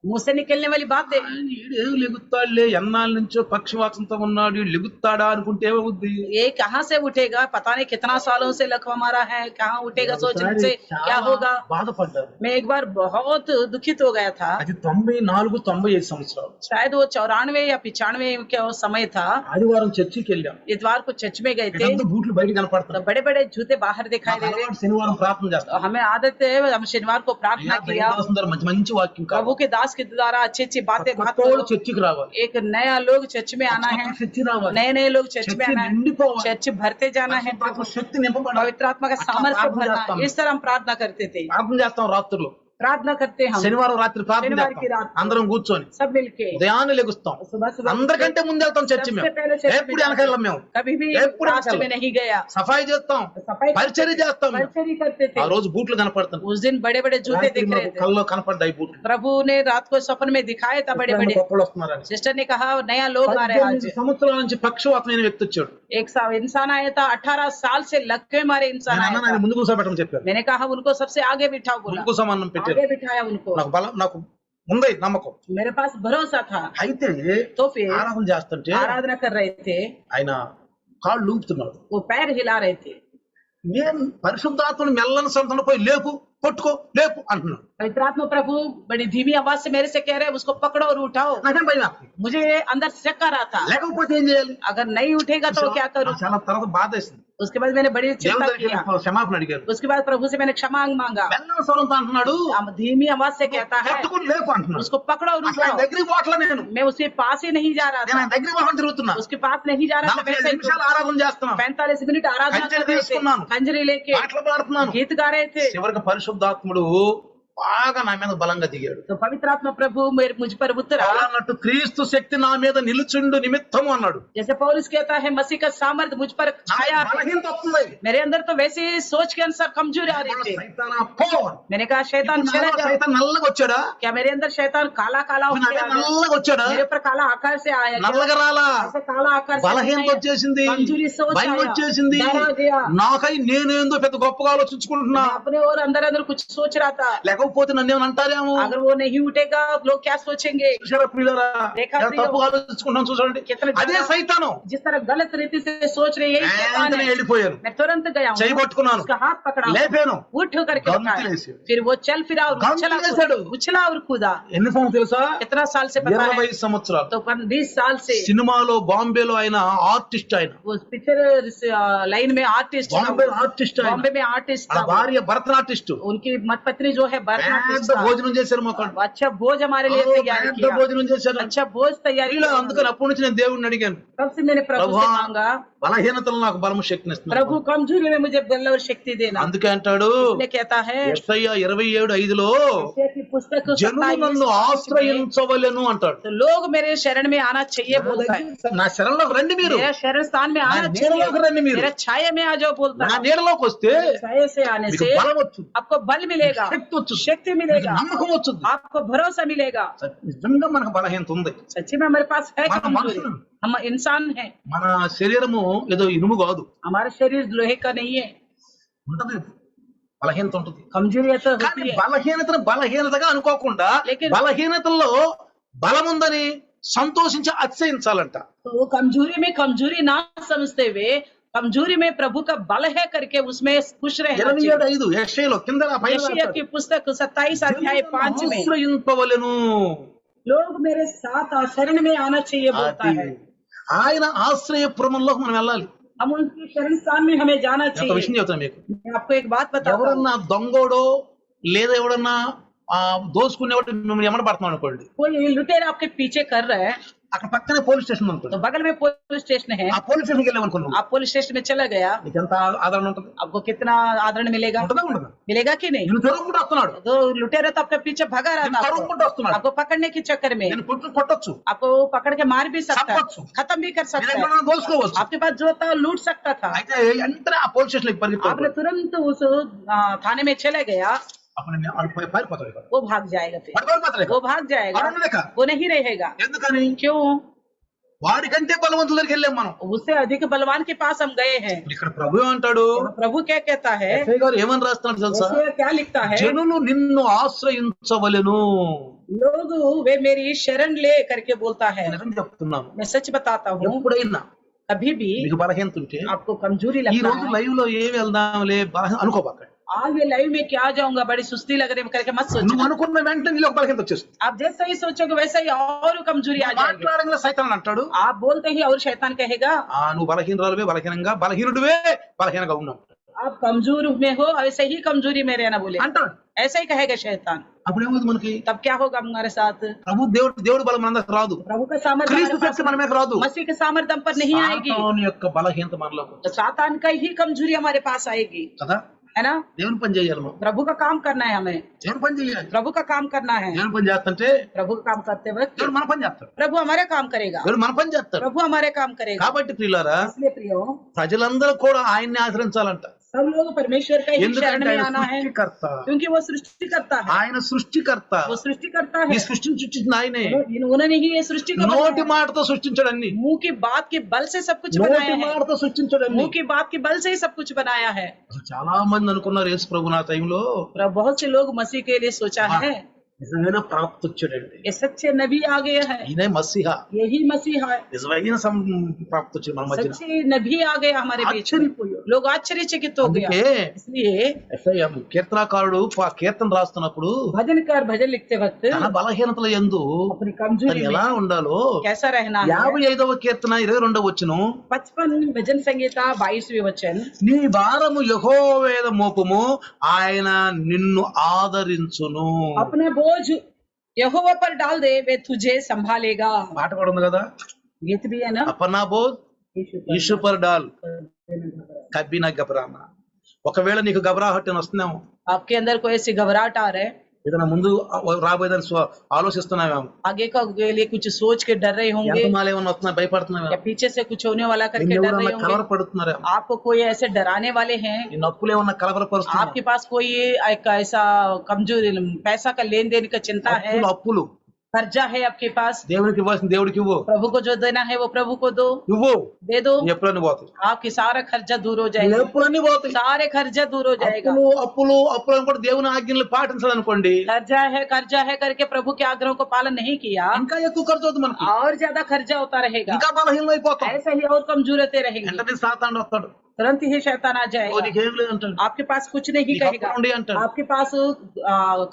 मुंह से निकलने वाली बातें। ఈడు ఏం లెగుతాడులే, ఎన్నాళ్ళ నుంచో పక్షవాతంతో ఉన్నాడు, ఈడు లెగుతాడా అనుకుంటే ఏమవుద్ది? ये कहाँ से उठेगा, पता नहीं कितना सालों से लकवा मारा है, कहाँ उठेगा सोचने ఒకసారి से क्या చాలా होगा। బాధపడ్డారు. मैं एक बार बहुत दुखित हो गया था। అది 94-95 సంవత్సరాలు. शायद वो 94 या 95 का वो समय था। ఆదివారం చర్చికి వెళ్ళాం. इतवार को चर्च में गए थे, ఇదంతా బూట్లు బయట तो కనపడుతున్నాయి. बड़े बड़े जूते बाहर दिखाई दे रहे। అలవాటు శనివారం ప్రార్థన तो చేస్తాం. हमें आदत है, हम शनिवार को प्रार्थना किया, మంచి మంచి వాక్యం प्रभु కావాలి. के दास के द्वारा अच्छी अच्छी बातें बात కొత్తోళ్ళు करो। చర్చికి రావాలి. एक नया लोग चर्च में आना है, చర్చి రావాలి. नए नए लोग चर्च में చర్చి आना है, నిండిపోవాలి. चर्च भरते जाना है, పరిశుద్ధాత్మ శక్తి నింపబడాలి. पवित्र आत्मा का అట్లా सामर्थ्य ప్రార్థన भरना। చేస్తాం. इस तरह हम प्रार्थना करते थे, ప్రార్థన చేస్తాం రాత్రులు. प्रार्थना करते हम శనివారం రాత్రి ప్రార్థన శనివారం కి చేస్తాం. రాత్రి. అందరం కూర్చొని सब मिलके ఉదయాన్నే లెగుస్తాం. सुबह सुबह అందరికంటే ముందు వెళ్తాం చర్చి सबसे మేము. पहले चर्च में ఎప్పుడు जाते। వెనకెళ్ళం మేము. कभी भी ఎప్పుడు लास्ट వెనకెళ్ళం. में नहीं गया, సఫాయి చేస్తాం, सफाई పరిచర్య చేస్తాం మేము. परिचर्या करते ఆ थे। రోజు బూట్లు కనపడుతున్నాయి. उस दिन बड़े बड़े जूते రాత్రి दिख रहे మాకు थे। కల్లో కనపడ్డాయి బూట్లు. प्रभु ने रात को सपन में दिखाया था बड़े बड़े। గొప్పలు వస్తున్నారని. सिस्टर ने कहा नया लोग आ रहे हैं आज। 18 సంవత్సరాల నుంచి పక్షవాతమైన వ్యక్తి వచ్చాడు. एक इंसान आया था, 18 साल से लकवे मारे इंसान నేను आया అన్నాను, ఆయన था। ముందు కూర్చోబెట్టమని చెప్పారు. मैंने कहा उनको सबसे आगे बिठाओ, बोला ముందు కూర్చోమన్నం పెట్టారు. आगे बिठाया उनको। నాకు ఉంది నమ్మకం. मेरे पास भरोसा था। అయితే तो फिर ఆరాధన చేస్తుంటే आराधना कर रहे थे, ఆయన కాళ్ళు ఊపుతున్నాడు. वो पैर हिला रहे थे। నేను పరిశుద్ధాత్మను మెల్లని సంతంలో పోయి లేపు, పట్టుకో, లేపు అంటున్నాడు. पवित्र आत्मा प्रभु बड़ी धीमी आवाज से मेरे से कह रहे हैं उसको पकड़ो और उठाओ। నాకేం భయం వేస్తుంది. मुझे अंदर से चक्कर आ रहा था, లేకపోతే ఏం చేయాలి? अगर नहीं उठेगा तो क्या करूं। చాలా తర్వాత బాధ వేసింది. उसके बाद मैंने बड़ी దేవుని चिंता దగ్గరికి किया। వెళ్ళి క్షమాపణ అడిగారు. उसके बाद प्रभु से मैंने क्षमा मांगा। మెల్లని స్వరంతో అంటున్నాడు, हम धीमी आवाज से कहता है పట్టుకుని లేపు అంటున్నాడు. उसको पकड़ो और అసలు ఆయన उठाओ। దగ్గరికి పోవట్లే నేను. मैं उसके पास ही नहीं जा रहा నేను था, ఆయన దగ్గరికి పోవడం తిరుగుతున్నా. उसके पास नहीं जा रहा था। 45 నిమిషాలు ఆరాధన చేస్తున్నాను. 45 मिनट आराधना कर रहे थे, తీసుకున్నాను. खंजरी लेके పాటలు పాడుతున్నాను. गीत गा रहे थे। చివరికి పరిశుద్ధాత్ముడు బాగా నా మీద బలంగా దిగాడు. तो पवित्र आत्मा प्रभु मुझ पर उतरा। అలా అన్నట్టు క్రీస్తు శక్తి నా మీద నిలుచుండు నిమిత్తము అన్నాడు. जैसे पौलुस कहता है मसीह का सामर्थ्य मुझ पर छाया है। బలహీనత వస్తుంది. मेरे अंदर तो वैसे ही सोच के अनुसार कमजोरी आ रही थी। సైతానా పో. मैंने कहा शैतान चला जा। సైతాన్ నల్లగా వచ్చాడా? क्या मेरे अंदर शैतान काला काला నా होके మీద आ गया? నల్లగా వచ్చాడా? मेरे ऊपर काला आकार से आया क्या? నల్లగా రాలా. ऐसे काला आकार से బలహీనత नहीं है। వచ్చేసింది, कमजोरी सोच భయం आया, వచ్చేసింది. डर आ गया। నాకై నేనేందో పెద్ద గొప్పగా ఆలోచించుకుంటున్నా. मैं अपने और अंदर अंदर कुछ सोच रहा था, లేకపోతే నన్ను ఏమని అంటారేమో. अगर वो नहीं उठेगा लोग क्या सोचेंगे। చూసారా ప్రియులారా? देखा ఎంత प्रियो। తప్పుగా ఆలోచించుకుంటాం చూడండి. कितने అదే సైతాను. जिस तरह गलत रीति से सोच रही है यही शैतान వెంటనే है। వెళ్ళిపోయాను, मैं तुरंत गया हूँ, చేయి పట్టుకున్నాను, उसका हाथ पकड़ा, లేపాను, उठ करके गंतु उठाया। लेसाడు। फिर वो चल फिरा और गंतु लेसाడు। उछला और कूदा। ఎన్ని సంవత్సరాలు తెలుసా? कितना साल से पता है? 20 సంవత్సరాలు. तो 20 साल से సినిమాలో బాంబేలో ఆయన ఆర్టిస్ట్. ఆయన वो पिक्चर लाइन में आर्टिस्ट था। బాంబే ఆర్టిస్ట్. ఆయన बॉम्बे में आर्टिस्ट వాళ్ళ था। భార్య భరతనాట్యస్ట్. उनकी मत पत्नी जो है भरतनाट्यम పెద్ద భోజనం చేశారు మాకు. अच्छा भोज हमारे लिए तैयार పెద్ద किया, భోజనం చేశారు. अच्छा भोज तैयार ఇలా किया। అందుకని అప్పటి నుంచి నేను దేవుడిని అడిగాను, तब से मैंने प्रभु से ప్రభువా, मांगा బలహీనతలు నాకు బలము శక్తిని ఇస్తున్నాడు. प्रभु कमजोरी में मुझे बल और शक्ति देना। అందుకే అంటాడు इसलिए कहता है యెషయా 27:5లో यशायाह की पुस्तक జనులు నన్ను 27 में, ఆశ్రయించవలెను అంటాడు. तो लोग मेरे शरण में आना चाहिए बोलता है। నా శరణలోకి రండి మీరు, मेरा शरण स्थान में నా आना నీడలోకి రండి चाहिए, మీరు. मेरा छाया में आ जाओ बोलता నా है। నీడలోకి వస్తే छाया से आने మీకు से బలం వచ్చింది, आपको बल मिलेगा, శక్తి వచ్చింది, शक्ति మీకు मिलेगा, నమ్మకం వచ్చింది. आपको भरोसा मिलेगा। నిజంగా మనకు బలహీనత ఉంది. सच्ची में हमारे पास है మన कमजोरी, మనుషులు. हम इंसान हैं। మన శరీరము ఏదో ఇనుము కాదు, हमारा शरीर लोहे का नहीं है, ఉంటది, బలహీనత ఉంటుంది. कमजोरी तो కానీ होती है। బలహీనతను బలహీనతగా అనుకోకుండా లేకిన్ బలహీనతల్లో బలం ఉందని సంతోషించి అతిశయించాలంట. तो वो कमजोरी में कमजोरी ना समझते हुए कमजोरी में प्रभु का बल है करके उसमें खुश रहना चाहिए। 27:5 యెషయాలో కింద పైన यशायाह की पुस्तक 27 अध्याय 5 में ఆశ్రయింపవలెను. लोग मेरे साथ शरण में आना चाहिए बोलता అది है। ఆయన ఆశ్రయపురములో మనం వెళ్ళాలి. हम उनके शरण स्थान में हमें जाना ఒక चाहिए। విషయం చెప్తాను మీకు. मैं आपको एक बात बताता हूँ, ఎవరన్నా దొంగోడో లేదా ఎవడన్నా దోసుకునేవాడు మిమ్మల్ని ఎమ్మడ పడుతున్నాం అనుకోండి, कोई लुटेरा आपके पीछे कर रहा है, అక్కడ పక్కనే పోలీస్ స్టేషన్ అనుకోండి, तो बगल में पुलिस स्टेशन है, ఆ పోలీస్ స్టేషన్కి వెళ్ళామనుకున్నాం, आप पुलिस स्टेशन में चला गया, నీకు ఎంత ఆదరణ ఉంటుంది? आपको कितना आदरण मिलेगा? ఉంటుందా ఉండదా? मिलेगा कि नहीं? నేను తరుముకుంటూ వస్తున్నాడు, तो लुटेरा तो आपके पीछे भगा रहा నేను था, తరుముకుంటూ వస్తున్నాడు, आपको पकड़ने के चक्कर में నేను కొట్టొచ్చు, आपको पकड़ के मार भी सकता है, చంపొచ్చు, खत्म भी कर నేను सकता है, ఎక్కడైనా దోసుకోవచ్చు. आपके पास जो था लूट सकता था। అయితే వెంటనే ఆ పోలీస్ స్టేషన్ आपने పరిగెత్తాడు, तुरंत उस थाने में चले गया, అప్పుడు నేను వాడు పారిపోతాడు ఇక. वो भाग जाएगा, फिर వాడు పారిపోతాడు ఇక. वो भाग जाएगा, వాడు ఉండలేక. वो नहीं रहेगा। ఎందుకని? क्यों? వాడికంటే బలవంతుల దగ్గరికి వెళ్ళాం మనం. उससे अधिक बलवान के पास हम गए हैं। ఇక్కడ ప్రభు ఏమంటాడు? यहाँ प्रभु क्या कहता है? ఎస్ఐ గారు ఏమని రాస్తున్నాడు తెలుసా? यशायाह क्या लिखता है? జనులు నిన్ను ఆశ్రయించవలెను. लोग वे मेरी शरण ले करके बोलता है। నిజం చెప్తున్నాను. मैं सच बताता हूँ, ఎప్పుడైనా कभी भी మీకు బలహీనత ఉంటే आपको कमजोरी ఈ लगता రోజు है, లైవ్ లో ఏమి వెళ్దాంలే అనుకోబాకండి. आज ये लाइव में क्या जाऊंगा, बड़ी सुस्ती लग रही है करके मत నువ్వు सोचना। అనుకున్న వెంటనే నీలో ఒక బలహీనత వచ్చేస్తుంది. आप जैसा ही सोचोगे वैसा ही और कमजोरी आ जाएगी। మాట్లాడంగా సైతాన్ అంటాడు, आप बोलते ही और शैतान कहेगा నువ్వు బలహీనరాలువే, బలహీనుడివే బలహీనంగా ఉన్నావు आप कमजोर में हो, ऐसे ही कमजोरी में रहना बोले, అంటాడు. ऐसा ही कहेगा शैतान। అప్పుడు ఏమవుతుంది మనకి? तब क्या होगा हमारे साथ? దేవుడు बలం మన దగ్గర రాదు. प्रभु का सामर्थ्य క్రీస్తు हमारे पास శక్తి మన మీద రాదు. मसीह के सामर्थ्य हम पर नहीं आएगी, సాతాను యొక్క బలహీనత మనలోకి तो सातान का ही कमजोरी हमारे पास आएगी, కదా. है ना। దేవుని పని చేయాలి మనం. प्रभु का काम करना है हमें, దేవుని పని చేయాలి. प्रभु का काम करना है। దేవుని పని చేస్తుంటే प्रभु का काम करते वक्त దేవుడు మన పని చేస్తాడు. प्रभु हमारे काम करेगा, దేవుడు మన పని చేస్తాడు. प्रभु हमारे काम करेगा। కాబట్టి ప్రియులారా, इसलिए प्रियो, ప్రజలందరూ కూడా ఆయన్ని ఆశ్రయించాలంట. सब लोग परमेश्वर का ही शरण ఎందుకంటే में ఆయన आना है, సృష్టికర్త, क्योंकि वो सृष्टि करता है, ఆయన సృష్టికర్త. वो सृष्टि करता ఈ है। సృష్టిని సృష్టించిన ఆయనే. उन्होंने ही ये सृष्टि को నోటి बनाया। మాటతో సృష్టించాడు అన్ని. मुंह की बात के बल से सब कुछ నోటి बनाया है, మాటతో సృష్టించాడు అన్ని. मुंह की बात के बल से ही सब कुछ बनाया है। చాలా మంది అనుకున్నారు యేసు ప్రభు నా టైంలో पर बहुत से लोग मसीह के लिए सोचा हाँ। है నిజమైన ప్రవక్త వచ్చాడండి, ये सच्चे नबी आ गए हैं, ఈయనే మసీహా, यही मसीह है, నిజమైన ప్రవక్త వచ్చాడు మన మధ్యన. सच्चे नबी आ गए हमारे बीच में। ఆశ్చర్యపోయాడు. लोग आश्चर्यचकित हो गया। అందుకే इसलिए యెషయా కీర్తనాకారుడు కీర్తన రాస్తున్నప్పుడు भजनकार भजन लिखते वक्त తన బలహీనతల యందు अपनी తను कमजोरी ఎలా में ఉండాలో कैसा रहना है। 55వ కీర్తన 22వ వచనం, 55 भजन संगीता 22वें वचन, నీ భారము యెహోవా మోపము, ఆయన నిన్ను ఆదరించును. अपना बोझ यहोवा पर डाल दे, वे तुझे संभालेगा। పాట కూడా ఉంది కదా, गीत भी है ना। అపనా బోధ్ యీషు పర్ డాల్ కబ్బి నా గబరానా. ఒకవేళ నీకు గబరాహట్ వస్తున్నాము, आपके अंदर कोई ऐसी घबराहट आ रहा है, ఏదైనా ముందు రాబోయేదని ఆలోచిస్తున్నామేమో, आगे का के लिए कुछ सोच के डर रहे होंगे, ఎంతమాలు ఏమన్నా వస్తున్నా భయపడుతున్నామేమో, या पीछे से कुछ होने वाला करके डर रहे ఎవరన్నా होंगे, కలవరపడుతున్నారేమో, आपको कोई ऐसे डराने वाले हैं, నీ నప్పులు ఏమన్నా కలవరపరుస్తున్నాయి, आपके पास कोई एक ऐसा कमजोरी पैसा का लेन देन का चिंता है, అప్పులు कर्जा है आपके पास, దేవునికి ఇవ్వాల్సిన దేవుడికి ఇవ్వు, प्रभु को जो देना है वो प्रभु को दो, ఇవ్వు, दे दो, నీ ఎప్పుడన్నీ పోతాయి, आपकी सारा खर्चा दूर हो నీ जाएगा, ఎప్పుడన్నీ పోతాయి. सारे खर्चा दूर हो जाएगा। అప్పులు కూడా దేవుని ఆజ్ఞలు పాటించాలనుకోండి, कर्जा है करके प्रभु के आग्रह को पालन नहीं किया, ఇంకా ఎక్కువ ఖర్చు అవుతుంది మనకి, और ज्यादा खर्चा होता रहेगा, ఇంకా బలహీనం అయిపోతాం. ऐसे ही और कमजोर होते रहेंगे, వెంటనే సాతాను వస్తాడు, तुरंत ही शैतान आ ఓ जाएगा, నీకేం లేదు అంటాడు, आपके पास कुछ नहीं నీకు कहेगा, అప్పులు ఉండి అంటాడు, आपके पास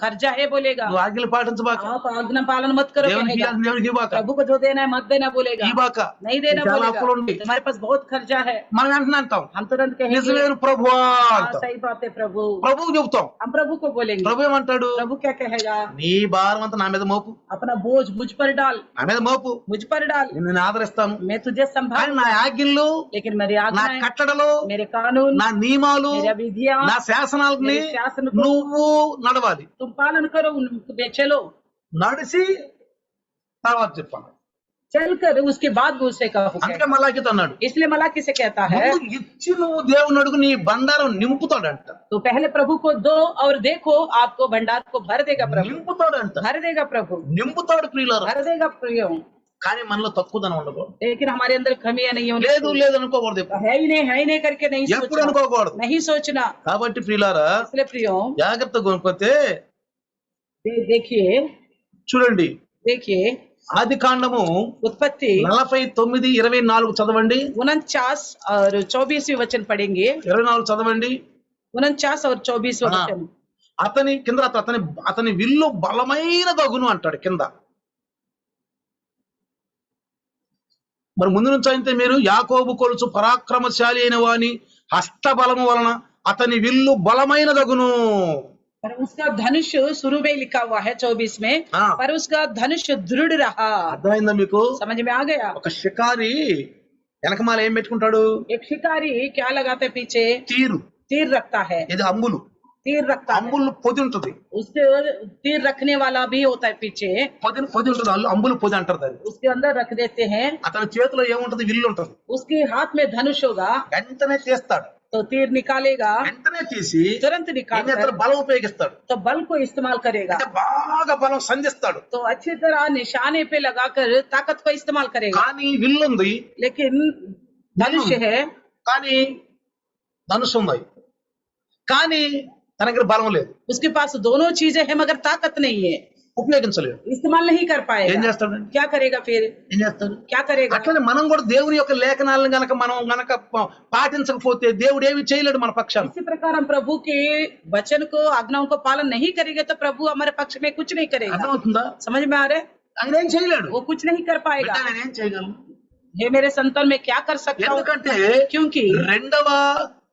कर्जा है बोलेगा, నువ్వు ఆజ్ఞలు పాటించబాక, आप आज्ञा पालन मत करो దేవునికి कहेगा, ఇవ్వాల్సిన దేవునికి ఇవ్వబాక, प्रभु को जो देना है मत देना बोलेगा, ఇవ్వబాక, नहीं देना చాలా बोलेगा, అప్పులు ఉండి तुम्हारे पास बहुत खर्चा है, మనం వెంటనే అంటాం हम तुरंत कहेंगे నిజమైన ప్రభువా हाँ, అంటాం, सही बात है प्रभु, ప్రభువు చెబుతాం. हम प्रभु को बोलेंगे, ప్రభు ఏమంటాడు, प्रभु क्या कहेगा, నీ భారం అంతా నా మీద మోపు, अपना बोझ मुझ पर डाल, నా మీద మోపు, मुझ पर डाल, నేను ఆదరిస్తాను. मैं तुझे కానీ संभाल, నా ఆజ్ఞలు, लेकिन मेरी నా आज्ञाएं, కట్టడలు, मेरे कानून, నా నియమాలు, मेरा विधियां, నా శాసనాలని मेरे शासन को నువ్వు నడవాలి. तुम पालन करो, उनपे चलो, నడిచి తర్వాత చెప్పాను. चल कर उसके बाद दूसरे का हुक्म అందుకే है। మలాకితో అన్నాడు, इसलिए मलाकी से कहता है, ముందు ఇచ్చి నువ్వు దేవుని అడుగు, నీ బండారం నింపుతాడంట, तो पहले प्रभु को दो और देखो आपको भंडार को भर देगा प्रभु, నింపుతాడంట, भर देगा प्रभु, నింపుతాడు ప్రియులారా. भर देगा प्रियो, కానీ మనలో తక్కువదనం ఉండకూడదు, लेकिन हमारे अंदर कमियां नहीं होनी లేదు चाहिए। లేదు అనుకోకూడదు, है ही नहीं करके नहीं ఎప్పుడు सोचना, అనుకోకూడదు. नहीं सोचना। కాబట్టి ప్రియులారా इसलिए प्रियो జాగ్రత్తగా కొనుక్కోతే देखिए ఆది కాండము उत्पत्ति 49:24 చదవండి, 49 और 24 वचन पढ़ेंगे, 24 చదవండి. 49 और 24 वचन। అతని కింద అతని విల్లు బలమైన దగును అంటాడు కింద. మరి ముందు నుంచి అయితే మీరు యాకోబు కొలుసు పరాక్రమశాలి అయిన వాని హస్తబలము వలన అతని విల్లు బలమైన దగును. पर उसका धनुष शुरू में लिखा हुआ है 24 में, हाँ। पर उसका धनुष दृढ़ रहा। అర్థమైందా మీకు? समझ में आ गया? ఒక షికారి వెనకమాల ఏం పెట్టుకుంటాడు? एक शिकारी क्या लगाता है पीछे? तीर रखता है, ఇది అంబులు, तीर रखता है, అంబులు పొది ఉంటది, उसके तीर रखने वाला भी होता है पीछे, పొది ఉంటది, అంబులు పొది అంటారు దాన్ని. उसके अंदर रख देते हैं, అతని చేతిలో ఏముంటది? విల్లు ఉంటది. उसके हाथ में धनुष होगा, వెంటనే తీస్తాడు, तो तीर निकालेगा, వెంటనే తీసి तुरंत निकालकर బలం ఉపయోగిస్తాడు, तो बल को इस्तेमाल करेगा, అంటే బాగా బలం సంధిస్తాడు. तो अच्छी तरह निशाने पे लगाकर ताकत को इस्तेमाल करेगा। కానీ విల్లు ఉంది, लेकिन धनुष है, కానీ ధనుసు ఉంది, కానీ తన దగ్గర బలం లేదు. उसके पास दोनों चीजें हैं मगर ताकत नहीं है। ఉపయోగించలేడు. इस्तेमाल नहीं कर ఏం पाएगा। చేస్తాడండి? क्या करेगा फिर? ఏం చేస్తాడు? क्या करेगा? అట్లనే మనం కూడా దేవుని యొక్క లేఖనాలను గనక పాటించకపోతే దేవుడు ఏమి చేయలేడు మన పక్షాన. इसी प्रकार हम प्रभु के वचन को, आज्ञाओं को पालन नहीं करेंगे तो प्रभु हमारे पक्ष में कुछ नहीं करेगा। అర్థమవుతుందా? समझ में आ रहे? ఆయన ఏం చేయలేడు. वो कुछ नहीं कर पाएगा। బిడ్డ, నేనేం చేయగలను? हे मेरे संतान, मैं क्या कर सकता हूँ? ఎందుకంటే क्योंकि 2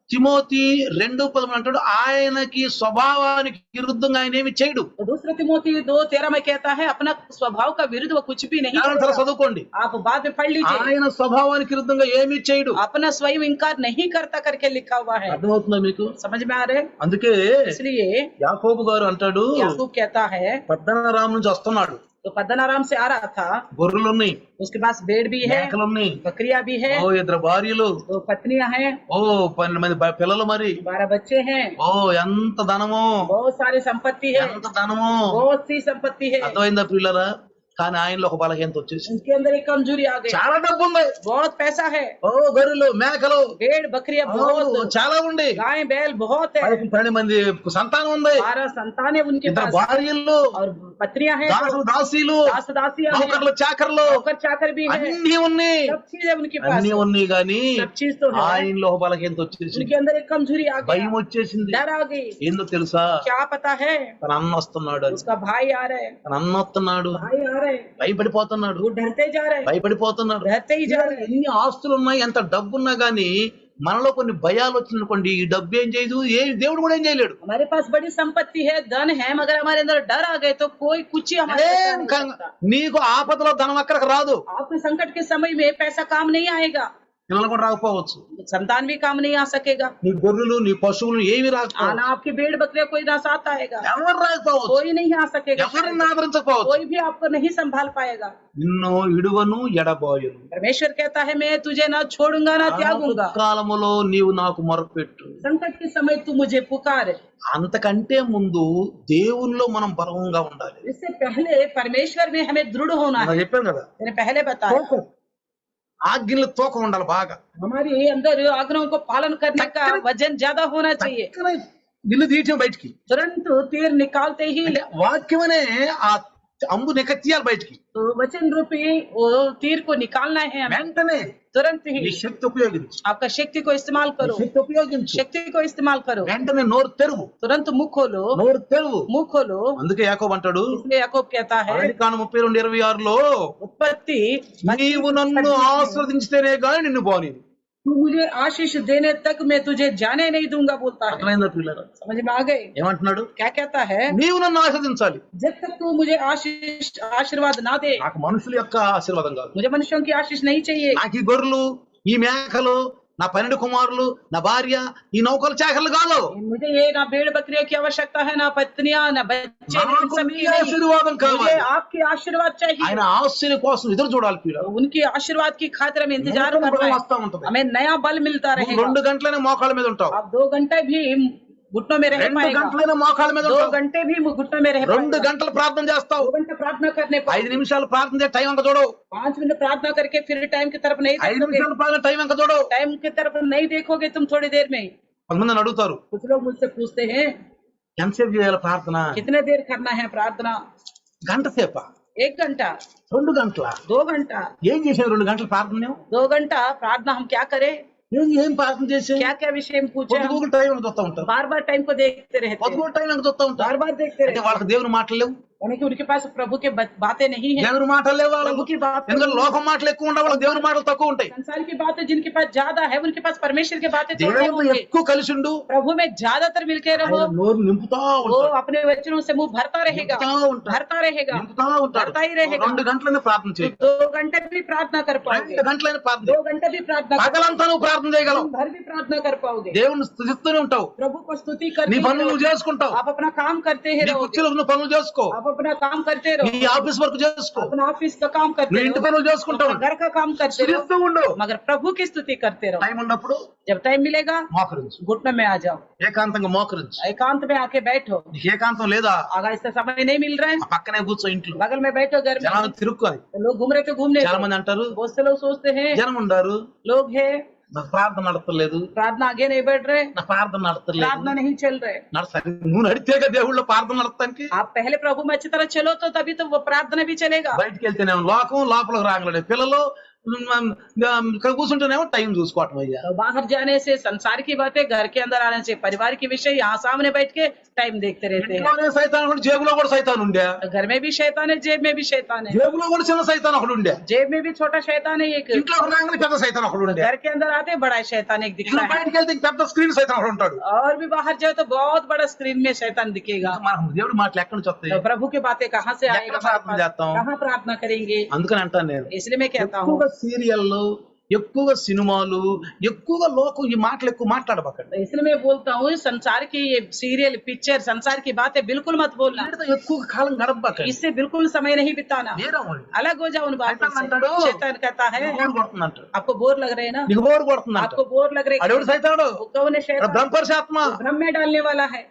తిమోతి 2:10 అంటాడు, ఆయనకి స్వభావానికి విరుద్ధంగా ఆయన ఏమి చేయడు. दूसरे तिमोथी 2:13 में कहता है अपना स्वभाव का विरुद्ध वो कुछ भी नहीं చాలా करेगा। చదువుకోండి. आप बाद में पढ़ लीजिए। ఆయన స్వభావానికి విరుద్ధంగా ఏమీ చేయడు. अपना स्वयं इनकार नहीं करता करके लिखा हुआ है। అర్థమవుతుందా మీకు? समझ में आ रहे? అందుకే इसलिए యాకోబు గారు అంటాడు, याकूब कहता है, పద్దనరాం నుంచి వస్తున్నాడు, तो पद्दनाराम से आ रहा था, గొర్రెలున్నాయి, उसके पास भेड़ भी है, మేకలున్నాయి, बकरियां भी है, ఓ 2 భార్యలు, 2 पत्नियां हैं, ఓ 12 మంది పిల్లలు, మరి 12 बच्चे हैं, ఓ ఎంత ధనము, बहुत सारी संपत्ति है, ఎంత ధనము. बहुत सी संपत्ति है। అర్థమైందా ప్రియులారా? కానీ ఆయనలో ఒక బలహీనత వచ్చేసి उनके अंदर एक कमजोरी आ गई। చాలా డబ్బు ఉంది, बहुत पैसा है, ఓ గొర్రెలు మేకలు भेड़ बकरियां ఓ, बहुत, చాలా ఉంది, गाय बैल बहुत है, 12 మంది సంతానం ఉంది, 12 संतानें उनके 2 पास, భార్యలు, और पत्नियां हैं, దాసులు దాసీలు, दास दासियां हैं, నౌకర్లు చాకర్లు, नौकर चाकर भी है, అన్ని ఉన్నాయి, सब चीजें उनके पास అన్ని है। ఉన్నాయి. కానీ सब चीज तो है, ఆయనలో ఒక బలహీనత వచ్చేసి उनके अंदर एक कमजोरी आ భయం गई, వచ్చేసింది. डर आ गई। ఏందో తెలుసా? क्या पता है? తన అన్న వస్తున్నాడు అని, उसका भाई आ रहे, తన అన్న వస్తున్నాడు, भाई आ रहे, భయపడిపోతున్నాడు, वो डरते जा रहे, భయపడిపోతున్నాడు. डरते ही जा रहे। ఎన్ని ఆస్తులు ఉన్నాయి, ఎంత డబ్బున్నా గానీ మనలో కొన్ని భయాలు వచ్చిననుకోండి, ఈ డబ్బు ఏం చేయదు, ఏ దేవుడు కూడా ఏం చేయలేడు. हमारे पास बड़ी संपत्ति है, धन है, मगर हमारे अंदर डर आ गए तो कोई कुछ ही हमारे साथ ఏం नहीं కాదు. सकता। నీకు ఆపదలో ధనం అక్కడికి రాదు, आपके संकट के समय में पैसा काम नहीं आएगा, పిల్లలు కూడా రాకపోవచ్చు, संतान भी काम नहीं आ सकेगा, నీ గొర్రెలు నీ పశువులు ఏమి రాకపోవచ్చు, आना आपकी भेड़ बकरियां कोई ना साथ आएगा, ఎవరు రాకపోవచ్చు, कोई नहीं आ सकेगा, ఎవరిని ఆదరించకపోవచ్చు. कोई भी आपको नहीं संभाल पाएगा। నిన్ను ఇడువను ఎడబాయును, परमेश्वर कहता है मैं तुझे ना छोड़ूंगा ना त्यागूंगा, కాలములో నీవు నాకు మొరపెట్టు. संकट के समय तू मुझे पुकार। అంతకంటే ముందు దేవునిలో మనం బలంగా ఉండాలి. इससे पहले परमेश्वर में हमें दृढ़ होना है। నేను చెప్పాను కదా, मैंने पहले बताया ఆజ్ఞలు తూకం ఉండాలి బాగా. हमारे अंदर आज्ञाओं को पालन करने का वजन ज्यादा होना चाहिए। చక్కని విల్లు తీయటం బయటికి, तुरंत तीर निकालते ही అంటే వాక్యమనే ఆ అంబు తీయాలి బయటికి, तो वचन रूपी वो तीर को निकालना है हमें వెంటనే तुरंत నీ ही। శక్తి ఉపయోగించు, आपका शक्ति को इस्तेमाल నీ करो, శక్తి ఉపయోగించు, शक्ति को इस्तेमाल करो, వెంటనే నోరు తెరువు, तुरंत मुंह खोलो, నోరు తెరువు. मुंह खोलो। అందుకే యాకోబు అంటాడు, इसलिए याकूब कहता है ఆదికాండం 32:26లో, उत्पत्ति, నీవు నన్ను ఆస్వాదించితేనే గాని నిన్ను పోనీను. तू मुझे आशीष देने तक मैं तुझे जाने नहीं दूंगा बोलता है। అర్థమైందా పిల్లరా? समझ में आ गए? ఏమంటున్నాడు? क्या कहता है? నీవు నన్ను ఆస్వాదించాలి, जब तक तू मुझे आशीष आशीर्वाद ना दे, నాకు మనుషుల యొక్క ఆశీర్వాదం కాదు, मुझे मनुष्यों की आशीष नहीं चाहिए। నాకు ఈ గొర్రెలు ఈ మేకలు నా 12 కుమారులు నా భార్య ఈ నౌకలు చాకర్లు కాదు, मुझे ये ना भेड़ बकरियों की आवश्यकता है, ना पत्नियां, ना बच्चे, इन నాకు सब నీ की नहीं। ఆశీర్వాదం मुझे కావాలి. आपकी आशीर्वाद चाहिए। ఆయన ఆశీర్వాదం కోసం ఎదురు చూడాలి పిల్ల. उनकी आशीर्वाद की खातिर हमें इंतजार నూతన करना బలం है। వస్తా ఉంటది. हमें नया बल मिलता నువ్వు रहेगा। 2 గంటలైనా మోకాళ్ళ మీద ఉంటావు, आप 2 घंटे भी घुटनों में रह 2 पाएगा, గంటలైనా మోకాళ్ళ మీద 2 ఉంటావు, घंटे भी घुटनों में रह 2 पाएगा, గంటలు ప్రార్థన చేస్తావు, 2 घंटे प्रार्थना करने 5 నిమిషాలు ప్రార్థన చేసి టైం అంక చూడవు, 5 मिनट प्रार्थना करके फिर टाइम की तरफ नहीं 5 देखोगे, నిమిషాలు ప్రార్థన టైం అంక చూడవు. टाइम की तरफ नहीं देखोगे तुम थोड़ी देर में। కొంతమంది నన్ను అడుగుతారు, कुछ लोग मुझसे पूछते हैं ఎంతసేపు చేయాలి ప్రార్థన? कितने देर करना है प्रार्थना? గంట సేపా? 1 घंटा, 2 గంటల? 2 घंटा, ఏం చేసావు 2 గంటలు ప్రార్థన? 2 घंटा प्रार्थना हम क्या करें? ఏం ప్రార్థన చేసావు? क्या क्या विषय में पूछे? हम పొద్దుగూకులు టైం అంక చూస్తా ఉంటారు, बार बार टाइम को देखते रहते हैं, పొద్దుగూకులు టైం అంక చూస్తా ఉంటారు. बार बार देखते అంటే रहते हैं, వాళ్ళకి దేవుని మాటలు లేవు, यानी कि उनके पास प्रभु के बातें नहीं है, దేవుని మాటలు లేవు వాళ్ళకు. प्रभु की बात, ఎందుకంటే లోకం మాటలు ఎక్కువ ఉంటాయి, వాళ్ళకి దేవుని మాటలు తక్కువ ఉంటాయి. संसार की बातें जिनके पास ज्यादा है उनके पास परमेश्वर की बातें थोड़ी దేవుడు होंगी। ఎక్కువ కలిసి ఉండు, प्रभु में ज्यादातर मिलके रहो, ఆయన నోరు నింపుతా वो ఉంటాడు, अपने वचनों से मुंह भरता रहेगा, నింపుతా ఉంటాడు, भरता रहेगा, నింపుతా ఉంటాడు. भरता ही रहेगा। 2 గంటలైనా ప్రార్థన చేయి, 2 घंटे भी प्रार्थना कर पाओगे, 2 గంటలైనా ప్రార్థన 2 చేయి. घंटे भी प्रार्थना कर పగలంతా నువ్వు ప్రార్థన చేయగలవు, दिन भर भी प्रार्थना कर पाओगे, దేవుని స్తుతిస్తూనే ఉంటావు, प्रभु को स्तुति నీ करते పనులు रहो, నువ్వు చేసుకుంటావు, आप अपना काम करते ही నీ रहोगे, కుర్చీలో నువ్వు పనులు చేసుకో, आप अपना काम करते నీ रहो, ఆఫీస్ వర్క్ చేసుకో, अपना ऑफिस का काम करते నువ్వు ఇంటి रहो, పనులు చేసుకుంటావు, अपना घर का काम करते रहो, స్తుతిస్తూ ఉండు. मगर प्रभु की स्तुति करते रहो। టైం ఉన్నప్పుడు जब टाइम मिलेगा మోకరించు, घुटने में आ जाओ, ఏకాంతంగా మోకరించు. एकांत में आके बैठो, నీకు ఏకాంతం లేదా? अगर इससे समय नहीं मिल रहा है ఆ పక్కనే కూర్చో, ఇంట్లో बगल में बैठो, घर में జనాలు తిరుక్కోని. तो लोग घूम रहे थे घूमने చాలా दो। మంది అంటారు बहुत से लोग सोचते हैं జనం ఉండారు, लोग है నాకు ప్రార్థన నడతలేదు, प्रार्थना आगे नहीं बढ़ रहे, నా ప్రార్థన నడతలేదు. प्रार्थना नहीं चल रहे। నడసరి నువ్వు నడితేగా దేవుళ్ళ ప్రార్థన నడతానికి. आप पहले प्रभु में अच्छी तरह चलो तो तभी तो वो प्रार्थना भी चलेगा। బయటికి వెళ్తేనేమో లోకం, లోపలికి రాగలడే పిల్లలు, ఇక్కడ కూర్చుంటేనేమో టైం చూసుకోవటం అయ్యా. तो बाहर जाने से संसार की बातें, घर के अंदर आने से परिवार के विषय, यहाँ सामने बैठ के टाइम देखते रहते हैं। ఇంట్లోనే సైతాన్ ఉండే, జేబులో కూడా సైతాన్ ఉండే. घर में भी शैतान है, जेब में भी शैतान है। జేబులో కూడా చిన్న సైతాన్ ఒకడు ఉండే. जेब में भी छोटा शैतान है एक। ఇంట్లో రాగానే పెద్ద సైతాన్ ఒకడు ఉండే. घर के अंदर आते बड़ा शैतान एक दिखता है, బయటికి వెళ్తే పెద్ద స్క్రీన్ సైతాన్ ఒకడు ఉంటాడు. और भी बाहर जाओ तो बहुत बड़ा स्क्रीन में शैतान दिखेगा। మన దేవుడి మాటలు ఎక్కడి నుంచి వస్తాయి? तो प्रभु की बातें कहाँ से आएगा, ఎక్కడ ప్రార్థన చేస్తాం? कहाँ प्रार्थना करेंगे? అందుకని అంటాను నేను, इसलिए मैं कहता हूँ, ఎక్కువగా సీరియళ్ళు, ఎక్కువగా సినిమాలు, ఎక్కువగా లోకం ఈ మాటలు ఎక్కువ మాట్లాడబకండి. तो इसलिए मैं बोलता हूँ संसार की ये सीरियल पिक्चर संसार की बातें बिल्कुल मत बोलना, వీటితో ఎక్కువ కాలం గడపకండి. इससे बिल्कुल समय नहीं बिताना, నేరవాళ్ళు अलग हो जाओ उन बातों शैतान अंटाडो, से। शैतान कहता है బోర్ కొడుతుందంట. आपको बोर लग रहे हैं ना, నీకు బోర్ కొడుతుందంట. आपको बोर लग रहे అడవుడు సైతాడు, वो कौन है? शैतान బ్రహ్మపరిశాత్మ. भ्रम में डालने वाला है।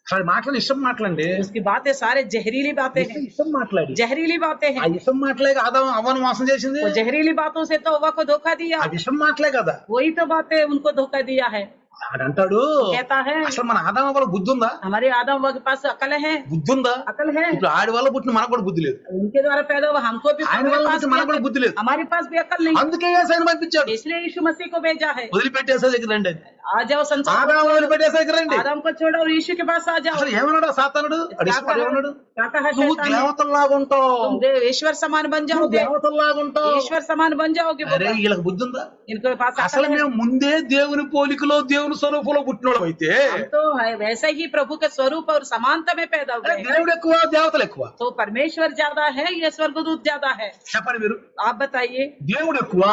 అసలు మాటలు ఇష్టం మాట్లాడండి, उसकी बातें सारे जहरीली बातें हैं, ఇష్టం మాట్లాడి जहरीली बातें ఆ हैं। ఇష్టం మాటలే కదా అవ్వను మోసం చేసింది. वो जहरीली बातों से तो हवा को धोखा दिया, ఆ విషయం మాటలే కదా. वही तो बातें उनको धोखा दिया है। ఆడంటాడు, कहता है అసలు మన ఆదాం వల్ల బుద్ధి ఉందా? हमारे आदम के पास अकल है, బుద్ధి ఉందా? अकल है, ఇప్పుడు ఆడి వల్ల పుట్టిన మనకు కూడా బుద్ధి లేదు, उनके द्वारा पैदा हुआ हमको भी, ఆయన వల్ల పుట్టిన మనకు కూడా బుద్ధి లేదు. हमारे पास भी अकल नहीं, అందుకే యేసయ్యను పంపించాడు. इसलिए यीशु मसीह को भेजा है। వదిలిపెట్టేసే దగ్గర రండి, आ जाओ संसार, ఆదాం వదిలిపెట్టేసే దగ్గర రండి. आदम को छोड़ो और यीशु के पास आ जाओ। అసలు ఏమన్నాడు సాతానుడు? అడిసిపడి ఏమన్నాడు? क्या कहा నువ్వు शैतान ने? దేవతల్లాగా ఉంటావు, तुम ईश्वर समान बन నువ్వు जाओगे, దేవతల్లాగా ఉంటావు. ईश्वर समान बन जाओगे। అరే बोला వీళ్ళకి బుద్ధి ఉందా? इनके पास అసలు अकल है। మేము ముందే దేవుని పోలికలో దేవుని స్వరూపంలో పుట్టినోడు అయితే हम तो है वैसे ही प्रभु के स्वरूप और समानता में पैदा हुए हैं। దేవుడు ఎక్కువ, దేవతలు ఎక్కువ. तो परमेश्वर ज्यादा है या स्वर्गदूत ज्यादा है? చెప్పండి మీరు. आप बताइए, దేవుడు ఎక్కువ,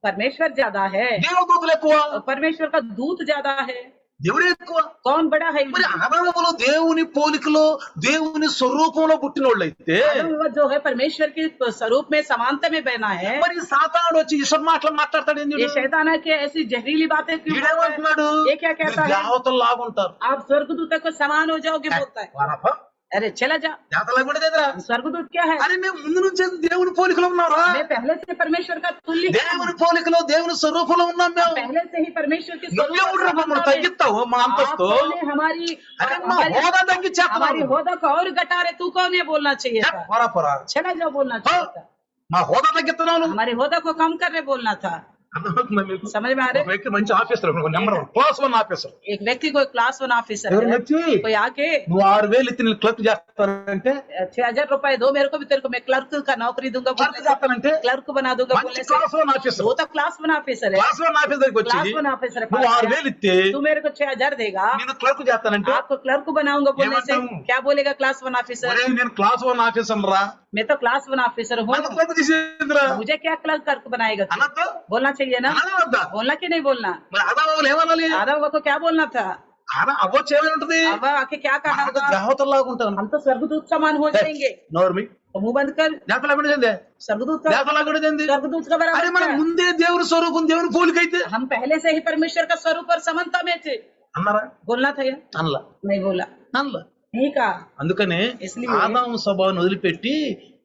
परमेश्वर ज्यादा है దేవదూతలు ఎక్కువ, और परमेश्वर का दूत ज्यादा है? దేవుడే ఎక్కువ. कौन बड़ा है? మరి ఆదాములో దేవుని పోలికలో దేవుని స్వరూపంలో పుట్టినోళ్ళైతే आदम जो है परमेश्वर के स्वरूप में समानता में बना है, మరి సాతానుడు వచ్చి ఇష్టం మాటలు మాట్లాడతాడు. ये शैतान है कि ऐसी जहरीली बातें क्यों बोलता है? వీడేమంటున్నాడు? ये क्या कहता है? దేవతలు లాగుంటారు. आप స్వర్గదూత को समान हो जाओगे बोलता है। వారప్ప, अरे चला जा, దేవతలకు కూడా దగ్గర. स्वर्गदूत क्या है? అరే మేము ముందు నుంచి దేవుని పోలికలో ఉన్నారా? मैं पहले से परमेश्वर का तुल्य हूँ। దేవుని పోలికలో దేవుని స్వరూపంలో ఉన్నాం మేము. पहले से ही परमेश्वर की నువ్వెవడు మమ్మల్ని తగ్గిస్తావు మా అంతస్తు? हमारी అరే మా హోదా తగ్గించేస్తున్నావు. हमारी होदा को और घटा रहे, तू कौन है बोलना चाहिए था? పోరా चला जाओ बोलना चाहिए था। మా హోదా తగ్గిస్తున్నావు నువ్వు. हमारे होदा को कम कर रहे बोलना था। అర్థమవుతుందా మీకు? समझ में आ ఒక रहे? వ్యక్తి మంచి ఆఫీసర్, నెంబర్ 1 క్లాస్ 1 ఆఫీసర్. एक व्यक्ति को क्लास 1 ऑफिसर ఎవరు है, వచ్చి कोई आके నువ్వు 6,000 ఇచ్చి నేను క్లర్క్ చేస్తానంటే, 6,000 रुपए दो मेरे को भी, तेरे को मैं क्लर्क का नौकरी दूंगा, క్లర్క్ చేస్తానంటే क्लर्क बना दूंगा మంచి बोलने से, క్లాస్ 1 ఆఫీసర్. वो तो क्लास 1 ऑफिसर है। క్లాస్ 1 ఆఫీసర్ దగ్గరికి क्लास వచ్చి 1 ऑफिसर है, నువ్వు 6,000 ఇస్తే तू मेरे को 6,000 देगा, నేను క్లర్క్ చేస్తానంటే, आपको क्लर्क बनाऊंगा बोलने से ఏమంటావు? क्या बोलेगा क्लास 1 ऑफिसर? ఒరేయ్ నేను క్లాస్ 1 ఆఫీసర్ రా, मैं तो क्लास 1 ऑफिसर हूँ, నన్ను క్లర్క్ చేసేంద్రా मुझे क्या क्लर्क बनाएगा तू? అనొద్దు. बोलना चाहिए ना, అనవద్దా? बोलना कि नहीं बोलना? మరి ఆదాములు ఏమనాలి? आदम को क्या बोलना था? అవ్వచ్చు ఏమై ఉంటది? अब आके क्या कहा होगा? దేవతల్లాగా ఉంటాను. हम तो स्वर्गदूत समान हो जाएंगे। నోర్మి तो मुंह बंद कर, దేవతలా కూడా చెందే, स्वर्गदूत का దేవతలా కూడా చెంది. स्वर्गदूत का అరే बराबर మనం क्या है? ముందే దేవుని స్వరూపం దేవుని పోలికైతే हम पहले से ही परमेश्वर का स्वरूप और समानता में थे। అన్నారా? बोलना था या అనలా नहीं? बोला అనలా. नहीं कहा। అందుకనే इसलिए ఆదాము స్వభావాన్ని వదిలిపెట్టి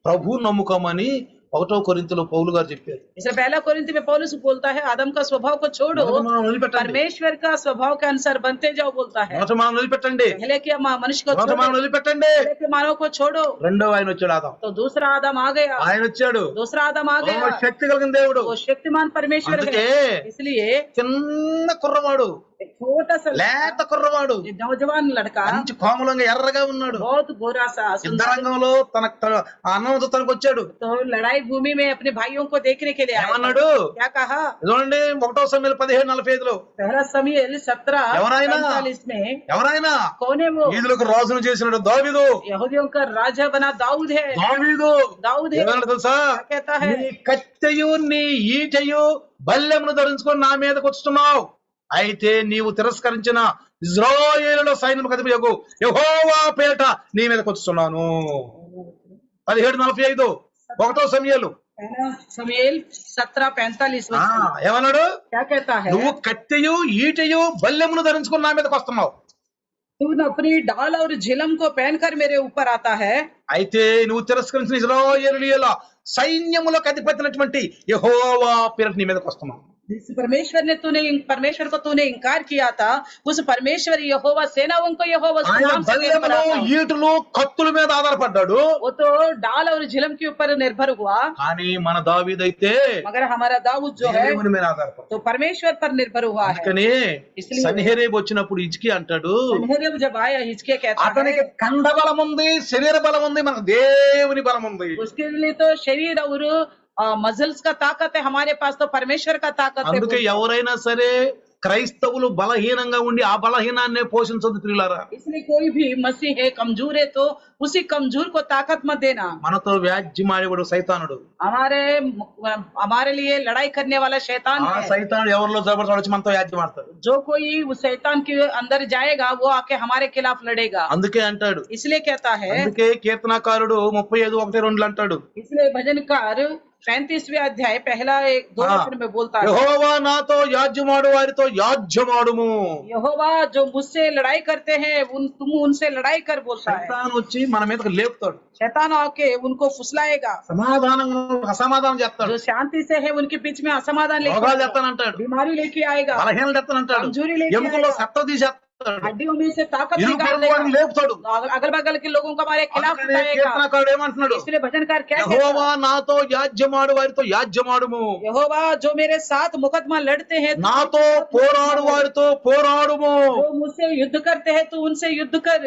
ప్రభు నమ్ముకోమని 1 కొరింథీయులో పౌలు గారు చెప్పారు. इसलिए पहला कोरिन्थी में पौलुस बोलता है आदम का स्वभाव को छोड़ो, మనం వదిలిపెట్టండి, परमेश्वर का स्वभाव के अनुसार बनते जाओ बोलता है। మొదట మనం వదిలిపెట్టండి, पहले के मनुष्य को మొదట छोड़ो, మనం वదిలిపెట్టండి. पहले के मानव को छोड़ो। రెండో ఆయన వచ్చాడు ఆదాం. तो दूसरा आदम आ गया, ఆయన వచ్చాడు, दूसरा आदम आ ఓ गया, శక్తి కలిగిన దేవుడు. वो शक्तिमान परमेश्वर అందుకే है। इसलिए చిన్న కుర్రవాడు, एक छोटा सा లేత కుర్రవాడు, एक नौजवान लड़का మంచి కోమలంగా ఎర్రగా ఉన్నాడు. बहुत गोरा सा सुंदर, యుద్ధరంగంలో తన అన్నతో తనకు వచ్చాడు. तो लड़ाई भूमि में अपने भाइयों को देखने के लिए आया। ఏమన్నాడు? क्या कहा? చూడండి 1 సమూయేలు 17:45 पहला समूएल 17:45 में ఎవరైనా कौन है वो? వీధులకు రాజును చేసినాడు దావీదు. यहूदियों का राजा बना दाऊद है। దావీదు दाऊद है। ఏమన్నాడు తెలుసా? क्या कहता है? నీ కత్తెయు నీ ఈటెయు బల్లెమును ధరించుకొని నా మీదకి వస్తున్నావు, అయితే నీవు తిరస్కరించిన ఇశ్రాయేలుల సైన్యముకు అధిపతియగు యెహోవా పేట నీ మీదకి వస్తున్నాను. 17:45 1 సమూయేలు. पहला समूएल 17:45 में ఏమన్నాడు? क्या कहता है? నువ్వు కత్తెయు ఈటెయు బల్లెమును ధరించుకొని నా మీదకి వస్తున్నావు, तू अपनी ढाल और झिलम को पहनकर मेरे ऊपर आता है, అయితే నువ్వు తిరస్కరించిన ఇశ్రాయేలీయుల సైన్యములకు అధిపతినటువంటి యెహోవా పేరట నీ మీదకి వస్తున్నావు. जिस परमेश्वर को तूने इंकार किया था, उस परमेश्वर यहोवा सेनाओं को यहोवा उसके ఆయన नाम से निर्भर బల్లెములు था। ఈటులు కత్తుల మీద ఆధారపడ్డాడు. वो तो डाल और झिलम के ऊपर निर्भर हुआ, కానీ మన దావీదైతే मगर हमारा दाऊद जो है దేవుని మీద ఆధారపడ్డాడు. तो परमेश्वर पर निर्भर हुआ है। అందుకని इसलिए సన్హెరీబు వచ్చినప్పుడు హిజ్కి అంటాడు, सन्हेरेब जब आया हिजकिय्याह कहता అతనికి है కండ బలం ఉంది, శరీర బలం ఉంది, మనకు దేవుని బలం ఉంది. उसके लिए तो शरीर और मजल्स का ताकत है, हमारे पास तो परमेश्वर का ताकत है। అందుకే ఎవరైనా సరే క్రైస్తవులు బలహీనంగా ఉండి ఆ బలహీనాన్నే పోషించొద్దు ప్రియులారా. इसलिए कोई भी मसीह है कमजोर है तो उसी कमजोर को ताकत मत देना। మనతో వ్యాజ్యమాడేవాడు సైతానుడు. हमारे लिए लड़ाई करने वाला शैतान ఆ है। సైతానుడు ఎవరిలో జబర్దస్త్ వచ్చి మనతో వ్యాజ్యమాడతాడు. जो कोई उस शैतान के अंदर जाएगा वो आके हमारे खिलाफ लड़ेगा। అందుకే అంటాడు, इसलिए कहता है, అందుకే కీర్తనాకారుడు 35:1-2 అంటాడు, इसलिए भजनकार 35वें अध्याय पहला 1-2 वचन में बोलता है, యెహోవా నాతో యాజ్యమాడు వారితో యాజ్యమాడుము. यहोवा जो मुझसे लड़ाई करते हैं तुम उनसे लड़ाई कर, बोलता है। సైతాను వచ్చి మన మీదకి లేపుతాడు, शैतान आके उनको फुसलाएगा, సమాధానం అసమాధానం చేస్తాడు, जो शांति से है उनके बीच में असमाधान लेके రోగాలు आएगा, చేస్తానంటాడు, बीमारी लेके आएगा, బలహీనలు చేస్తానంటాడు, कमजोरी लेके ఎముకలో आएगा, సత్త తీసేస్తాడు, हड्डियों में से ताकत ఇరుగు निकाल పొరుగు వారిని देगा, లేపుతాడు. अगल बगल के लोगों को हमारे खिलाफ అందుకనే उठाएगा। కీర్తనాకారుడు ఏమంటున్నాడు, इसलिए भजनकार क्या कहता యెహోవా है, నాతో యాజ్యమాడు వారితో యాజ్యమాడుము, यहोवा जो मेरे साथ मुकदमा लड़ते हैं तुम నాతో उनके साथ పోరాడు వారితో పోరాడుము, जो मुझसे युद्ध करते हैं तू उनसे युद्ध कर,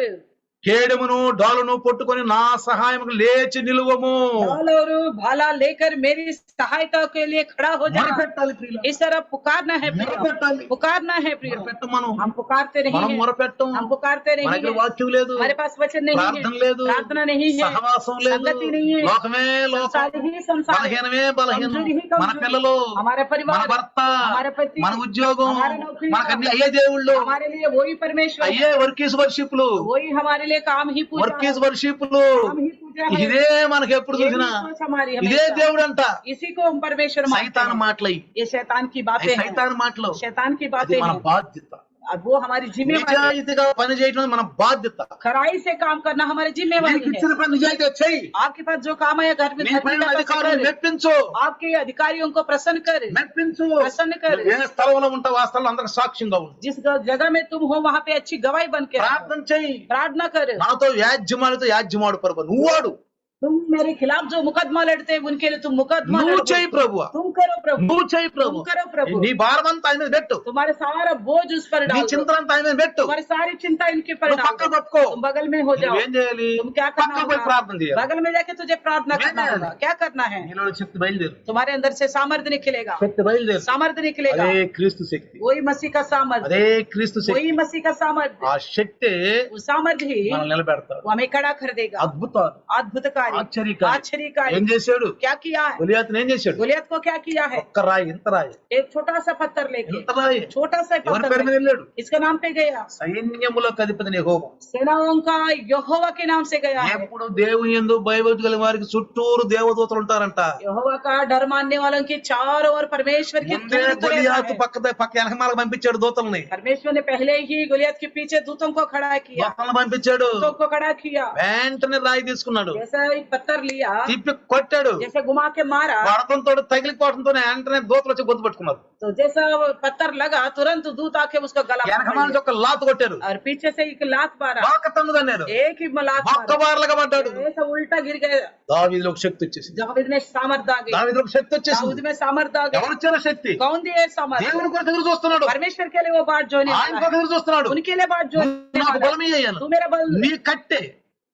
కేడెమును డాలును పట్టుకొని నా సహాయముకు లేచి నిలువము. ढाल और भाला लेकर मेरी सहायता के लिए खड़ा हो जा। మొరపెట్టాలి ప్రియులారా. इस तरह पुकारना है प्रिय, మొరపెట్టాలి. पुकारना है प्रिय। మొరపెట్టు మనం. हम पुकारते नहीं మనం हैं, మొరపెట్టం. हम पुकारते नहीं మన దగ్గర हैं, వాక్యం లేదు, हमारे पास वचन नहीं ప్రార్థన है, లేదు, प्रार्थना नहीं है, సహవాసం లేదు, संगति नहीं है, లోకమే లోకం, संसार ही संसार है, బలహీనమే బలహీనం, कमजोरी ही మన कमजोरी, పిల్లలు, हमारे మన परिवार, భర్త, हमारे पति, మన ఉద్యోగం, हमारे नौकरी, మనకన్నీ అయ్యే దేవుళ్ళు, हमारे लिए वही परमेश्वर है, అయ్యే వర్కీస్ వర్షిప్లు, वही हमारे लिए काम ही पूजा వర్కీస్ है, వర్షిప్లు. काम ही पूजा है, ఇదే మనకి ఎప్పుడు यही చూసినా सोच हमारी ఇదే हमेशा। దేవుడు అంట. इसी को हम परमेश्वर मानते సైతాన్ हैं। మాటలై, ये शैतान की बातें हैं, సైతాన్ మాటలు, शैतान की అది बातें మన हैं, బాధ్యత. अब वो हमारी जिम्मेवारी है। నిజాయితీగా పని చేయడం మన బాధ్యత. खराई से काम करना हमारी जिम्मेवारी నీకు है। ఇచ్చిన పని నిజాయితీగా చెయ్యి. आपके पास जो काम है घर में నీ పైన धर्मिकता से అధికారులను कर, మెప్పించు, आपके अधिकारियों को प्रसन्न कर, మెప్పించు. प्रसन्न कर। నువ్వు ఏ స్థలంలో ఉంటావు ఆ స్థలంలో అందరికి సాక్ష్యంగా ఉండు. जिस जगह में तुम हो वहाँ पे अच्छी गवाही बन के रहो। ప్రార్థన చెయ్యి. प्रार्थना कर, నాతో యాజ్యమాడితో యాజ్యమాడు ప్రభు, నువ్వు వాడు, तुम मेरे खिलाफ जो मुकदमा लड़ते हैं उनके लिए तुम मुकदमा నువ్వు लड़ो। చెయ్యి ప్రభువా, तुम करो प्रभु, నువ్వు చెయ్యి ప్రభు. तुम करो प्रभु। నీ భారం అంతా ఆయన మీద పెట్టు, तुम्हारे सारा बोझ उस पर నీ डाल दो, చింతన అంతా ఆయన మీద పెట్టు. तुम्हारी सारी चिंता इनके पर నువ్వు डाल పక్కకు दो, తప్పుకో. तुम बगल में हो जाओ। నువ్వేం చేయాలి? तुम क्या करना పక్కకు పోయి होगा? ప్రార్థన చేయాలి. बगल में जाके तुझे प्रार्थना मैं करना नहीं। होगा। क्या करना है? నీలో శక్తి బయలుదేరు, तुम्हारे अंदर से सामर्थ्य निकलेगा, శక్తి బయలుదేరు. सामर्थ्य निकलेगा, అదే క్రీస్తు శక్తి, वही मसीह का सामर्थ्य, అదే క్రీస్తు శక్తి. वही मसीह का सामर्थ्य, ఆ శక్తి वो सामर्थ्य ही మనం నిలబెడతాడు. वो हमें खड़ा कर देगा। అద్భుతాలు, अद्भुत कार्य, ఆశ్చర్యకార్యం. आश्चर्यकारी ఏం చేశాడు? क्या किया है? గొలియాతును ఏం చేశాడు? गोलियत को क्या किया है? ఒక్క రాయి, ఇంత రాయి, एक छोटा सा पत्थर लेके, ఇంత రాయి, छोटा सा ఎవరి पत्थर పేరు మీద लेके, వెళ్ళాడు? इसका नाम पे गया, సైన్యములకు అధిపతిని యెహోవా. सेनाओं का यहोवा के नाम से गया है। ఎప్పుడు దేవుని యందు భయభక్తి కలిగిన వారికి చుట్టూరు దేవదూతలు ఉంటారంట. यहोवा का डर मानने वालों के चारों ओर परमेश्वर के ముందే दूत रहता గొలియాతు है। పక్క వెనకమాలకు పంపించాడు దూతల్ని, परमेश्वर ने पहले ही गोलियत के पीछे दूतों को खड़ा किया, దూతలను పంపించాడు. दूतों को खड़ा किया, వెంటనే రాయి తీసుకున్నాడు, जैसा एक पत्थर लिया, తిప్పి కొట్టాడు. जैसे घुमा के मारा, పడతంతో తగిలిపోవడంతో వెంటనే దూతలు వచ్చి గొంతు పట్టుకున్నారు. तो जैसा वो पत्थर लगा तुरंत दूत आके उसका गला पकड़ వెనకమాల लिया, ఒక లాతు కొట్టారు, और पीछे से एक लात मारा, బాక తన్నుదన్నారు, एक ही लात ఒక్క मारा, బార్లుగా పడ్డాడు. ऐसा उल्टा गिर गया। దావీదులో ఒక శక్తి వచ్చేసింది, दाऊद में सामर्थ आ गई, దావీదులో ఒక శక్తి दाऊद వచ్చేసింది. में सामर्थ आ गई। ఎవరిచ్చారు శక్తి? कौन दिए सामर्थ? దేవుని కొరకు ఎదురు చూస్తున్నాడు, परमेश्वर के लिए वो बात जोने ఆయన वाला కొరకు है, ఎదురు చూస్తున్నాడు. उनके लिए बात जोने నాకు वाला है। బలం ఇయ్యను, तू मेरा बल, నీ కట్టె,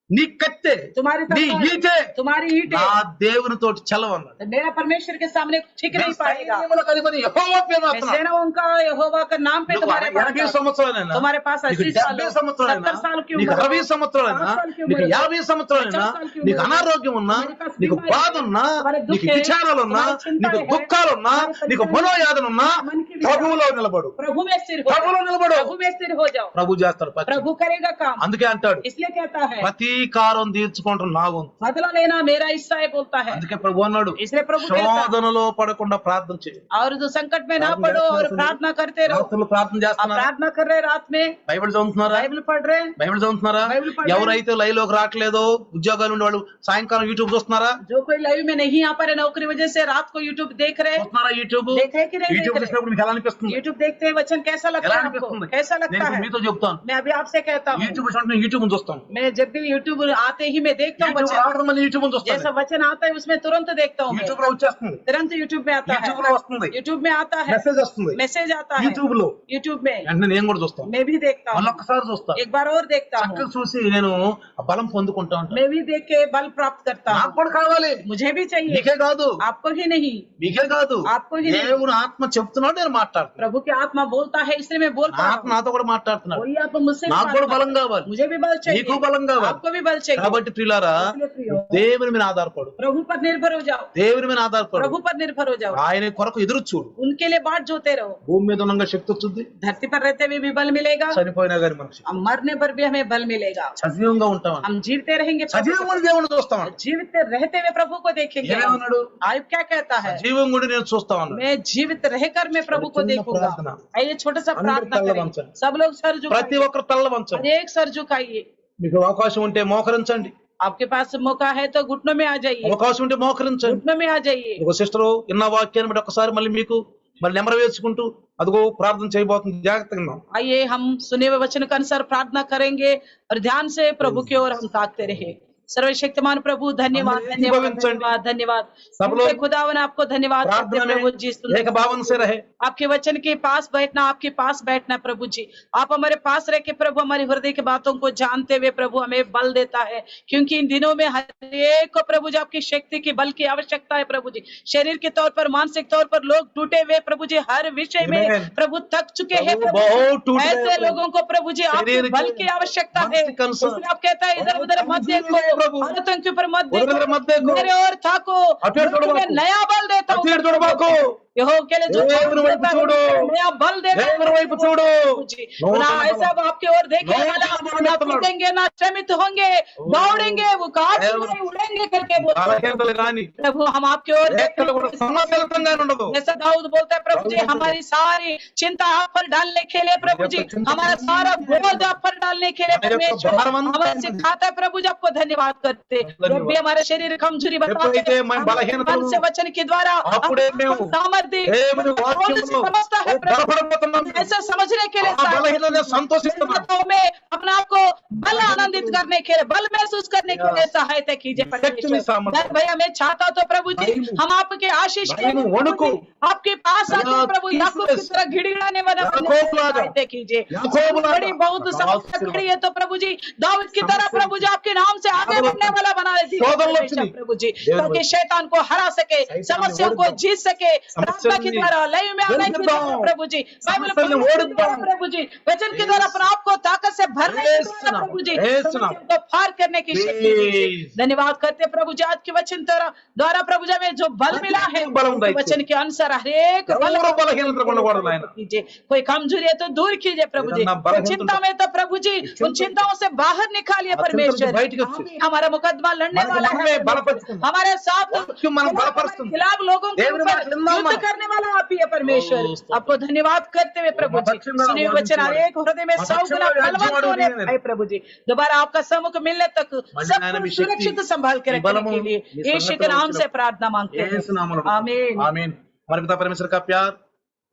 నీ కట్టె, तुम्हारी నీ तलवार, ఈటె तुम्हारी ईंटें నా దేవుని తోటి చలవన్నాడు. तो मेरा परमेश्वर के सामने ठीक नहीं पाएगा। సైన్యములకు అధిపతి యెహోవా పేరు मैं రాస్తున్నాడు. सेनाओं का यहोवा का नाम पे నువ్వు तुम्हारे पास 80 సంవత్సరాలైనా, तुम्हारे पास నీకు 80 साल 70 సంవత్సరాలైనా, 70 साल की నీకు उम्र 60 సంవత్సరాలైనా, 60 साल की నీకు उम्र 50 సంవత్సరాలైనా, 50 साल की उम्र నీకు అనారోగ్యం ఉన్నా, तुम्हारे पास నీకు बीमारी బాధ है, ఉన్నా, तुम्हारे दुख నీకు है, విచారాలున్నా, तुम्हारी चिंता నీకు है, దుఃఖాలున్నా, तुम्हारी నీకు परेशानी, మనోయాదనున్నా, मन की विचार, ప్రభువులో నిలబడు, प्रभु में स्थिर हो ప్రభువులో जाओ, నిలబడు. प्रभु में स्थिर हो जाओ, ప్రభు చేస్తాడు పని. प्रभु करेगा काम। అందుకే అంటాడు, इसलिए कहता है ప్రతి ప్రతీకారం తీర్చుకుంటాం నా వంతు. बदला लेना मेरा हिस्सा है बोलता है। అందుకే ప్రభు అన్నాడు इसलिए प्रभु कहता है, శోధనలో పడకుండా ప్రార్థన చేయి. और जो संकट में ना पड़ो और प्रार्थना करते रहो। రాత్రులు ప్రార్థన आप చేస్తున్నారా? प्रार्थना कर रहे रात में, బైబిల్ చదువుతున్నారా? बाइबल पढ़ रहे, బైబిల్ చదువుతున్నారా? బైబిల్ పढ़ रहे। ఎవరైతే లైవ్ లోకి రావట్లేదో ఉద్యోగాలు ఉండే వాళ్ళు సాయంకాలం యూట్యూబ్ చూస్తున్నారా? जो कोई लाइव में नहीं आ पा रहे नौकरी वजह से रात को यूट्यूब देख रहे, చూస్తున్నారా యూట్యూబ్? देख रहे कि नहीं देख యూట్యూబ్ रहे? చూసినప్పుడు మీకు ఎలా అనిపిస్తుంది? यूट्यूब देखते हैं वचन कैसा लगता ఎలా है आपको? అనిపిస్తుంది? कैसा నేను लगता ఇప్పుడు है? మీతో చెప్తాను. मैं अभी आपसे कहता हूँ, యూట్యూబ్ చూసినప్పుడు నేను యూట్యూబ్ చూస్తాను. मैं जब भी यूट्यूब आते ही मैं देखता हूँ యూట్యూబ్ वचन, రావడం మళ్ళీ యూట్యూబ్ చూస్తాను. जैसा वचन आता है उसमें तुरंत देखता हूँ मैं। యూట్యూబ్ లో వచ్చేస్తుంది, तुरंत यूट्यूब में आता యూట్యూబ్ है, లో వస్తుంది, यूट्यूब में आता है, మెసేజ్ వస్తుంది मैसेज आता है యూట్యూబ్ లో. यूट्यूब में, వెంటనే నేను కూడా చూస్తాను. मैं भी देखता हूँ, మళ్ళొక్కసారి చూస్తాను. एक बार और देखता हूँ, చక్కగా చూసి నేను ఆ బలం పొందుకుంటా ఉంటాను. मैं भी देख के बल प्राप्त करता నాకు हूँ। కూడా కావాలి. मुझे भी चाहिए, మీకే కాదు, आपको ही नहीं, మీకే కాదు, आपको ही नहीं। దేవుని ఆత్మ చెప్తున్నాడు, నేను మాట్లాడుతున్నాను. प्रभु की आत्मा बोलता है इसलिए मैं बोल నా पा रहा ఆత్మ हूँ। నాతో కూడా మాట్లాడుతున్నాడు. वही आत्मा मुझसे भी నాకు बात కూడా कर బలం रहा है। కావాలి, मुझे भी बल चाहिए, నీకు బలం కావాలి. आपको भी बल चाहिए। కాబట్టి ప్రియులారా, इसलिए प्रियो, దేవుని మీద ఆధారపడు, प्रभु पर निर्भर हो जाओ, దేవుని మీద ఆధారపడు. प्रभु पर निर्भर हो जाओ, ఆయన కొరకు ఎదురు చూడు. उनके लिए बाट जोते रहो। భూమి మీద ఉన్నంగా శక్తి వచ్చింది, धरती पर रहते हुए भी बल मिलेगा, చనిపోయినా గాని మనిషి हम मरने पर भी हमें बल मिलेगा। సజీవంగా ఉంటామని, हम जीवते रहेंगे, సజీవంగా దేవుని చూస్తామని. जीवित रहते हुए प्रभु को देखेंगे। ఏమన్నాడు? आयुब क्या कहता है? సజీవంగా ఉండి నేను చూస్తా ఉన్నాను. मैं जीवित रहकर मैं प्रभु को చిన్న देखूंगा। ప్రార్థన. आइए छोटा सा అందరూ प्रार्थना తల్ల करें, వంచండి. सब लोग सर ప్రతి झुकाइए, ఒక్కరు తల్ల వంచండి. एक सर झुकाइए। మీకు అవకాశం ఉంటే మోకరించండి, आपके पास मौका है तो घुटनों में आ जाइए, అవకాశం ఉంటే మోకరించండి. घुटनों में आ जाइए। ఒక సిస్టర్ ఇన్న వాక్యాన్ని బట్టి ఒకసారి మళ్ళీ మీకు మళ్ళీ నెమరు వేసుకుంటూ అదిగో ప్రార్థన చేయబోతుంది, జాగ్రత్తగా ఉన్నాం. आइए हम सुने हुए वचन के अनुसार प्रार्थना करेंगे और ध्यान से प्रभु की ओर हम ताकते रहे। सर्वशक्तिमान प्रभु धन्यवाद, धन्यवाद, धन्यवाद, धन्यवाद। सब लोग खुदावन आपको धन्यवाद करते प्रार्थना हैं प्रभु में जी। एक भावन से रहे, आपके वचन के पास बैठना, आपके पास बैठना प्रभु जी। आप हमारे पास रह के प्रभु हमारे हृदय की बातों को जानते हुए प्रभु हमें बल देता है, क्योंकि इन दिनों में हर एक को प्रभु जी आपकी शक्ति की बल की आवश्यकता है प्रभु जी। शरीर के तौर पर, मानसिक तौर पर लोग टूटे हुए प्रभु जी, हर विषय में Amen. प्रभु थक चुके हैं प्रभु प्रभु बहुत जी। टूट गए ऐसे प्रभु। लोगों को प्रभु जी आपके शरीर बल के की आवश्यकता है। मानसिक कंसर्न, इसलिए आप कहता है इधर उधर मत कमजोरी देखो, है प्रभु। औरतों के ऊपर मत उधर मत देखो, मेरे और थाको, अटेर मैं तुम्हें तोड़बाको, नया बल देता हूँ అటు చూడబాకు, यहोवा के लिए जो దేవుని వైపు చూడు, नया बल देता हूँ దేవుని వైపు చూడు. जी। नूतन ना बल, ऐसा आपके ओर देखेंगे नूतन वाला, बल ना इస్తున్నాడు. कूदेंगे, ना श्रमित होंगे, दौड़ेंगे, वो काट దేవుడు नहीं उड़ेंगे करके बोलते हैं। బలహీనతలు రాని, प्रभु हम आपके ओर ఎక్కడ కూడా సమస్యలతంగా ఉండదు. जैसा दाऊद बोलता है प्रभु जी, दाऊद हमारी सारी चिंता आप पर डालने के लिए प्रभु जी, हमारा सारा बोझ आप पर डालने के लिए परमेश्वर हमें सिखाता है प्रभु जी। आपको धन्यवाद करते, जब भी हमारे शरीर कमजोरी ఎప్పుడైతే మన बताते బలహీనతలు से वचन के द्वारा అప్పుడే మేము सामर्थ्य దేవుని వాక్యములో समझता है प्रभु, బలపడబోతున్నాం. ऐसा समझने के लिए ఆ బలహీనత సంతోషిస్తున్నాం. बातों में अपने आप को बल आनंदित करने के लिए, बल महसूस करने के लिए सहायता कीजिए शक्ति में परमेश्वर। सामर्थ्य। भैया मैं चाहता तो प्रभु जी भय- हम आपके आशीष के भय में वणुको, आपके पास आते या प्रभु याकूब की तीसरे तरह घिड़घिड़ाने वाला बनने याकूब के लिए लागा, सहायता कीजिए। याकूब लागा, बड़ी बहुत समस्या राज खड़ी है तो प्रभु जी दाऊद की तरह समस्या प्रभु जी आपके नाम से आगे आगे बढ़ने वाला बना दीजिए शोधन परमेश्वर लक्ष्मी। प्रभु जी, देव ताकि बच्चे। शैतान को हरा सके, शैतान समस्याओं ने को ओढ़ जीत सके, प्रार्थना के समस्या द्वारा लाइव में आने की ओढ़ द्वारा प्रभु जी, बाइबल समस्या ने पढ़ने ओढ़ के द्वारा प्रभु जी, वचन के द्वारा अपने आप को ताकत से भरने के यीशु द्वारा नाम, प्रभु जी यीशु नाम। समस्याओं को पार करने की शक्ति दीजिए। प्लीज। धन्यवाद करते प्रभु जी, आज के वचन द्वारा प्रभु जी में जो बल मिला है बलम उस दीजिए। वचन के अनुसार हर एक बल ఎవరు బలహీనతలు ఉండకూడదు నాయన. कीजिए। कोई कमजोरी है तो दूर कीजिए प्रभु जी, ఏదన్నా బలహీనత कोई चिंता में तो प्रभु जी उन चिंताओं से बाहर निकालिए ఆ परमेश्वर। చింతల నుంచి బయటికి వచ్చి, हमारा मुकदमा लड़ने మనకు वाला మనమే है, బలపరుస్తుంది. हमारे साथ వాక్యం మనం బలపరుస్తుంది. खिलाफ लोगों के దేవుని ऊपर మాట విందాం युद्ध మనం. करने वाला आप ही है परमेश्वर। ओ, स्तोत्र। आपको धन्यवाद करते हुए प्रभु మా जी, పక్షంగా सुने हुए वचन వాదించేవాడు. हरेक हृदय में మా 100 పక్షంగా गुना बलवंत వాదించేవాడు होने నేనే. पाए प्रभु जी। दोबारा आपका सम्मुख मिलने तक మళ్ళీ सब నాయన మీ कुछ శక్తి, सुरक्षित संभाल के మీ रखने బలము, के लिए మీ यीशु के संगతిలో नाम से వచ్చిన प्रार्थना मांगते हैं, यीशु नामములో आमीन। आमीन। हमारे पिता परमेश्वर का प्यार,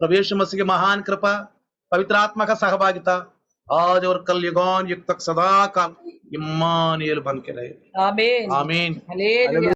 प्रभु यीशु मसीह की महान कृपा, पवित्र आत्मा का सहभागिता आज और कल युगान युग तक सदा काल इम्मानुएल बन के रहे। आमीन आमीन। हालेलुया।